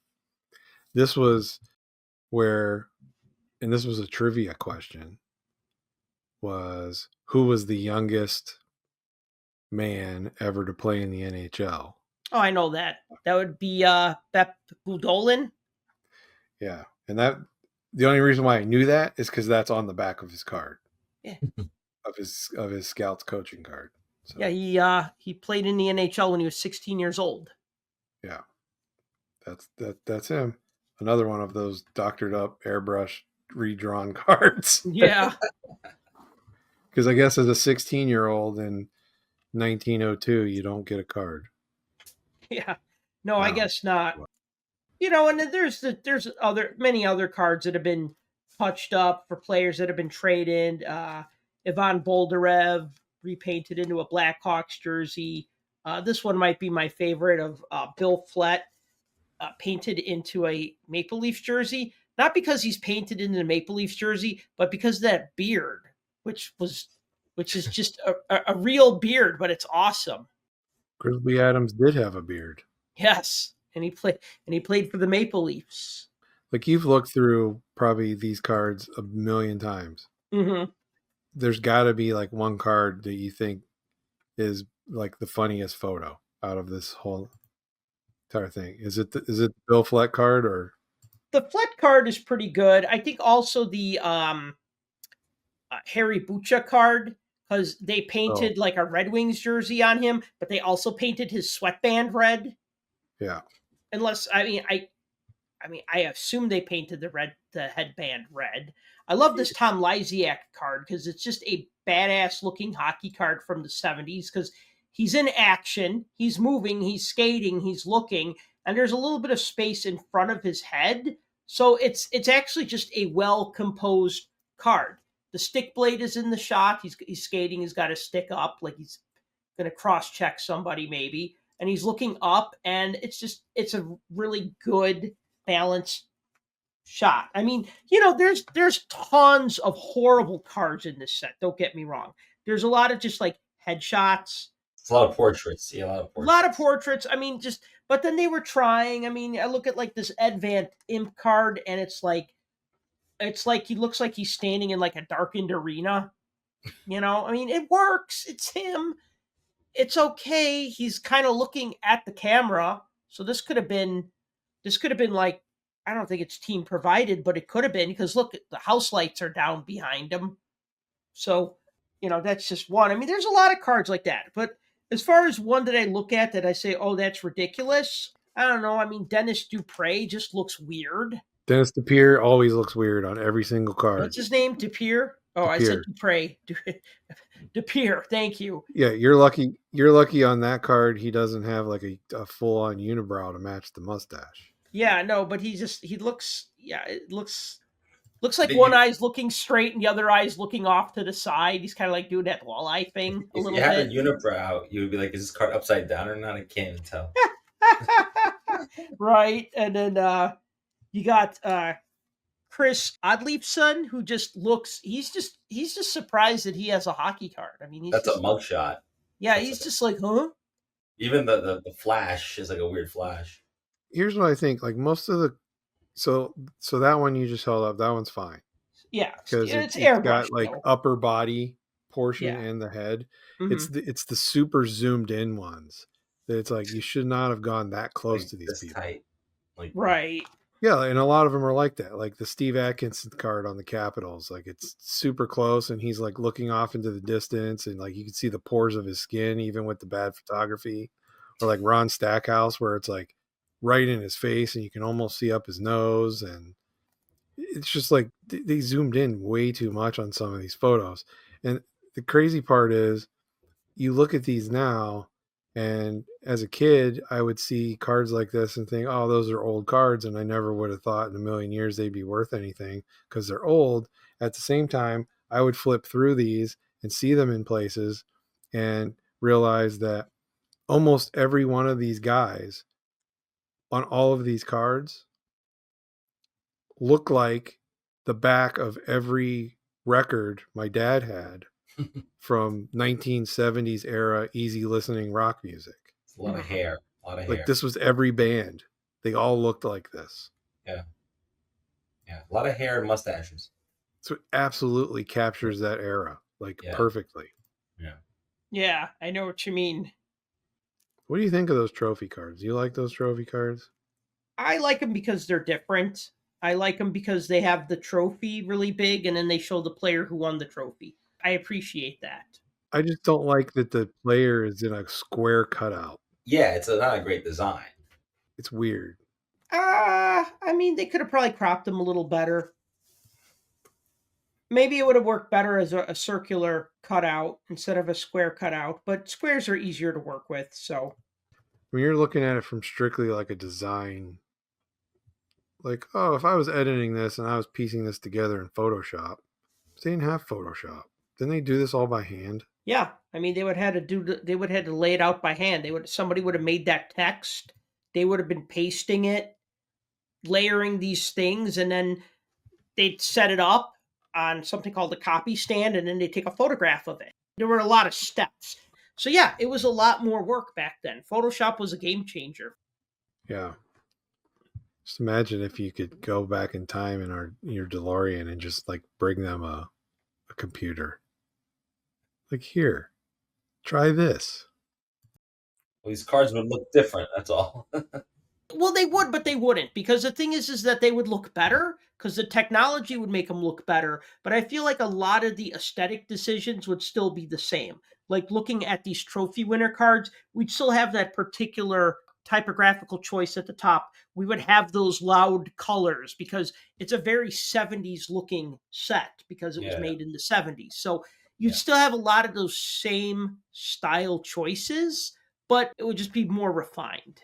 This was where, and this was a trivia question, was who was the youngest man ever to play in the NHL? Oh, I know that. That would be Bep Gudolin. Yeah, and that the only reason why I knew that is because that's on the back of his card. Yeah. of his scouts coaching card. So, Yeah, he played in the NHL when he was 16 years old. Yeah, that's him. Another one of those doctored up, airbrush, redrawn cards. Yeah. Because I guess as a 16-year-old in 1902, you don't get a card. Yeah. No, Wow. I guess not. You know, and there's many other cards that have been touched up for players that have been traded. Ivan Boldarev repainted into a Blackhawks jersey. This one might be my favorite of Bill Flett, painted into a Maple Leafs jersey. Not because he's painted into the Maple Leafs jersey, but because of that beard, which is just a real beard, but it's awesome. Grizzly Adams did have a beard. Yes, and he played for the Maple Leafs. Like, you've looked through probably these cards a million times. Mm-hmm. There's got to be like one card that you think is like the funniest photo out of this whole entire thing. Is it the Bill Flett card or? The Flett card is pretty good. I think also the Harry Bucha card, because they painted like a Red Wings jersey on him, but they also painted his sweatband red. Yeah. Unless I assume they painted the headband red. I love this Tom Lysiak card because it's just a badass looking hockey card from the 70s, because he's in action, he's moving, he's skating, he's looking, and there's a little bit of space in front of his head. So it's actually just a well-composed card. The stick blade is in the shot. He's skating, he's got his stick up, like he's going to cross-check somebody maybe, and he's looking up, and it's a really good, balanced shot. I mean, you know, there's tons of horrible cards in this set. Don't get me wrong. There's a lot of just like headshots. It's a lot of portraits. Yeah, a lot of portraits. I mean, but then they were trying. I mean, I look at like this Ed Van Imp card, and it's like he looks like he's standing in like a darkened arena. You know, I mean, it works. It's him. It's okay. He's kind of looking at the camera. So this could have been like, I don't think it's team provided, but it could have been, because look, the house lights are down behind him. So, you know, that's just one. I mean, there's a lot of cards like that. But as far as one that I look at that I say, oh, that's ridiculous, I don't know. I mean, Dennis Dupre just looks weird. Dennis Dupre always looks weird on every single card. What's his name? Dupre? Oh, Dupre. I said Dupre. Dupre, thank you. Yeah, you're lucky on that card. He doesn't have like a full-on unibrow to match the mustache. Yeah, no, but it looks like one eye's looking straight and the other eye's looking off to the side. He's kind of like doing that walleye thing a little bit. If you had a unibrow, you would be like, is this card upside down or not? I can't even tell. Right, and then you got Chris Odleifson, who just looks, he's just surprised that he has a hockey card. I mean, that's a mugshot. Yeah, he's just like, huh? Even the flash is like a weird flash. Here's what I think. Like most of the, so that one you just held up, that one's fine. Yeah, because it's got like upper body portion and the head. Mm-hmm. It's the super zoomed in ones that it's like you should not have gone that close to these people. Tight. Like, right. Yeah, and a lot of them are like that. Like the Steve Atkinson card on the Capitals, like it's super close, and he's like looking off into the distance, and like you can see the pores of his skin, even with the bad photography. Or like Ron Stackhouse, where it's like right in his face, and you can almost see up his nose, and it's just like they zoomed in way too much on some of these photos. And the crazy part is, you look at these now. And as a kid, I would see cards like this and think, oh, those are old cards. And I never would have thought in a million years they'd be worth anything because they're old. At the same time, I would flip through these and see them in places. And realized that almost every one of these guys on all of these cards look like the back of every record my dad had from 1970s era easy listening rock music. It's a lot of hair. A lot of hair. Like this was every band. They all looked like this. Yeah. Yeah. A lot of hair and mustaches. So it absolutely captures that era like perfectly. Yeah. Yeah, I know what you mean. What do you think of those trophy cards? Do you like those trophy cards? I like them because they're different. I like them because they have the trophy really big and then they show the player who won the trophy. I appreciate that. I just don't like that the player is in a square cutout. Yeah, it's not a great design. It's weird. I mean, they could have probably cropped them a little better. Maybe it would have worked better as a circular cutout instead of a square cutout, but squares are easier to work with, so. When you're looking at it from strictly like a design, like, oh, if I was editing this and I was piecing this together in Photoshop, they didn't have Photoshop. Didn't they do this all by hand? Yeah, I mean, they would have to lay it out by hand. Somebody would have made that text. They would have been pasting it, layering these things, and then they'd set it up on something called a copy stand, and then they take a photograph of it. There were a lot of steps. So yeah, it was a lot more work back then. Photoshop was a game changer. Yeah. Just imagine if you could go back in time in your DeLorean and just like bring them a computer. Like, here, try this. Well, these cards would look different, that's all. Well, they would, but they wouldn't, because the thing is that they would look better because the technology would make them look better. But I feel like a lot of the aesthetic decisions would still be the same. Like looking at these trophy winner cards, we'd still have that particular typographical choice at the top. We would have those loud colors because it's a very 70s looking set because it was made in the 70s. So you'd still have a lot of those same style choices, but it would just be more refined.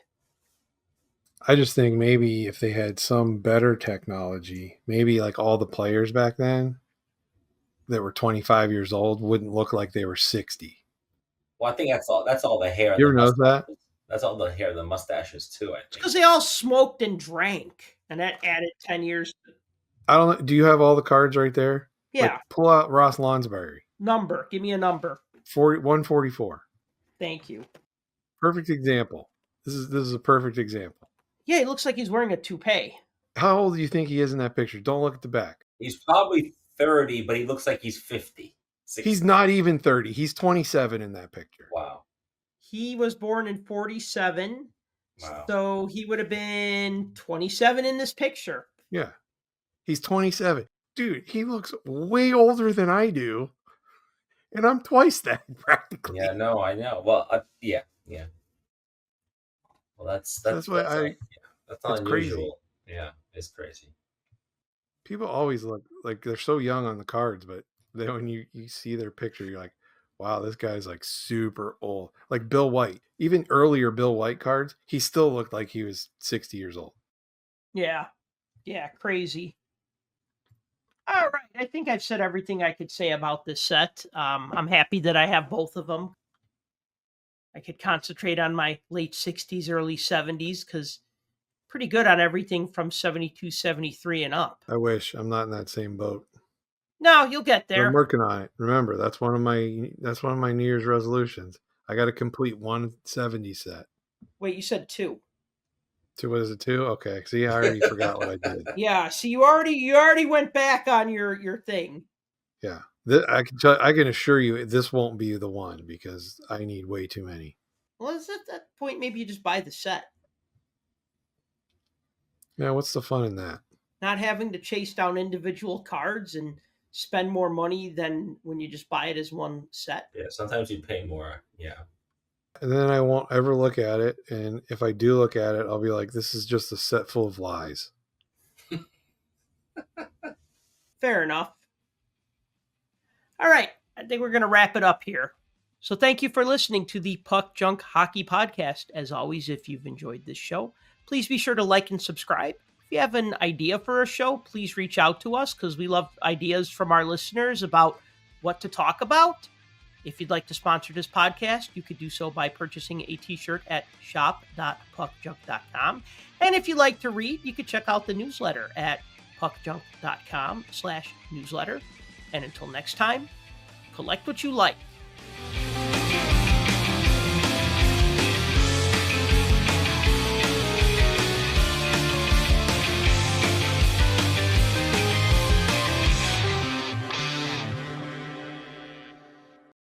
I just think maybe if they had some better technology, maybe like all the players back then that were 25 years old wouldn't look like they were 60. Well, I think that's all the hair. You ever notice that? That's all the hair, the mustaches too, I think. Because they all smoked and drank, and that added 10 years. I don't know. Do you have all the cards right there? Yeah. Like, pull out Ross Lonsberry. Number. Give me a number. 144. Thank you. Perfect example. This is a perfect example. Yeah, he looks like he's wearing a toupee. How old do you think he is in that picture? Don't look at the back. He's probably 30, but he looks like he's 50. 60. He's not even 30. He's 27 in that picture. Wow. He was born in 47. Wow. So he would have been 27 in this picture. Yeah. He's 27. Dude, he looks way older than I do. And I'm twice that, practically. Yeah, no, I know. Well, yeah. Well, that's why that's not unusual. Crazy. Yeah, it's crazy. People always look like they're so young on the cards, but then when you see their picture, you're like, wow, this guy's like super old. Like Bill White, even earlier Bill White cards, he still looked like he was 60 years old. Yeah, crazy. All right, I think I've said everything I could say about this set. I'm happy that I have both of them. I could concentrate on my late 60s, early 70s, because pretty good on everything from 72, 73 and up. I wish. I'm not in that same boat. No, you'll get there. I'm working on it. Remember, that's one of my New Year's resolutions. I got to complete 170 set. Wait, you said 2. 2, what is it, 2? Okay. See, I already forgot what I did. Yeah, so you already went back on your thing. Yeah. I can assure you this won't be the one because I need way too many. Well, at that point, maybe you just buy the set. Yeah, what's the fun in that? Not having to chase down individual cards and spend more money than when you just buy it as one set. Yeah, sometimes you pay more. Yeah. And then I won't ever look at it. And if I do look at it, I'll be like, this is just a set full of lies. Fair enough. All right. I think we're going to wrap it up here. So thank you for listening to the Puck Junk Hockey Podcast. As always, if you've enjoyed this show, please be sure to like and subscribe. If you have an idea for a show, please reach out to us because we love ideas from our listeners about what to talk about. If you'd like to sponsor this podcast, you could do so by purchasing a t-shirt at shop.puckjunk.com. And if you like to read, you could check out the newsletter at puckjunk.com/newsletter. And until next time, collect what you like.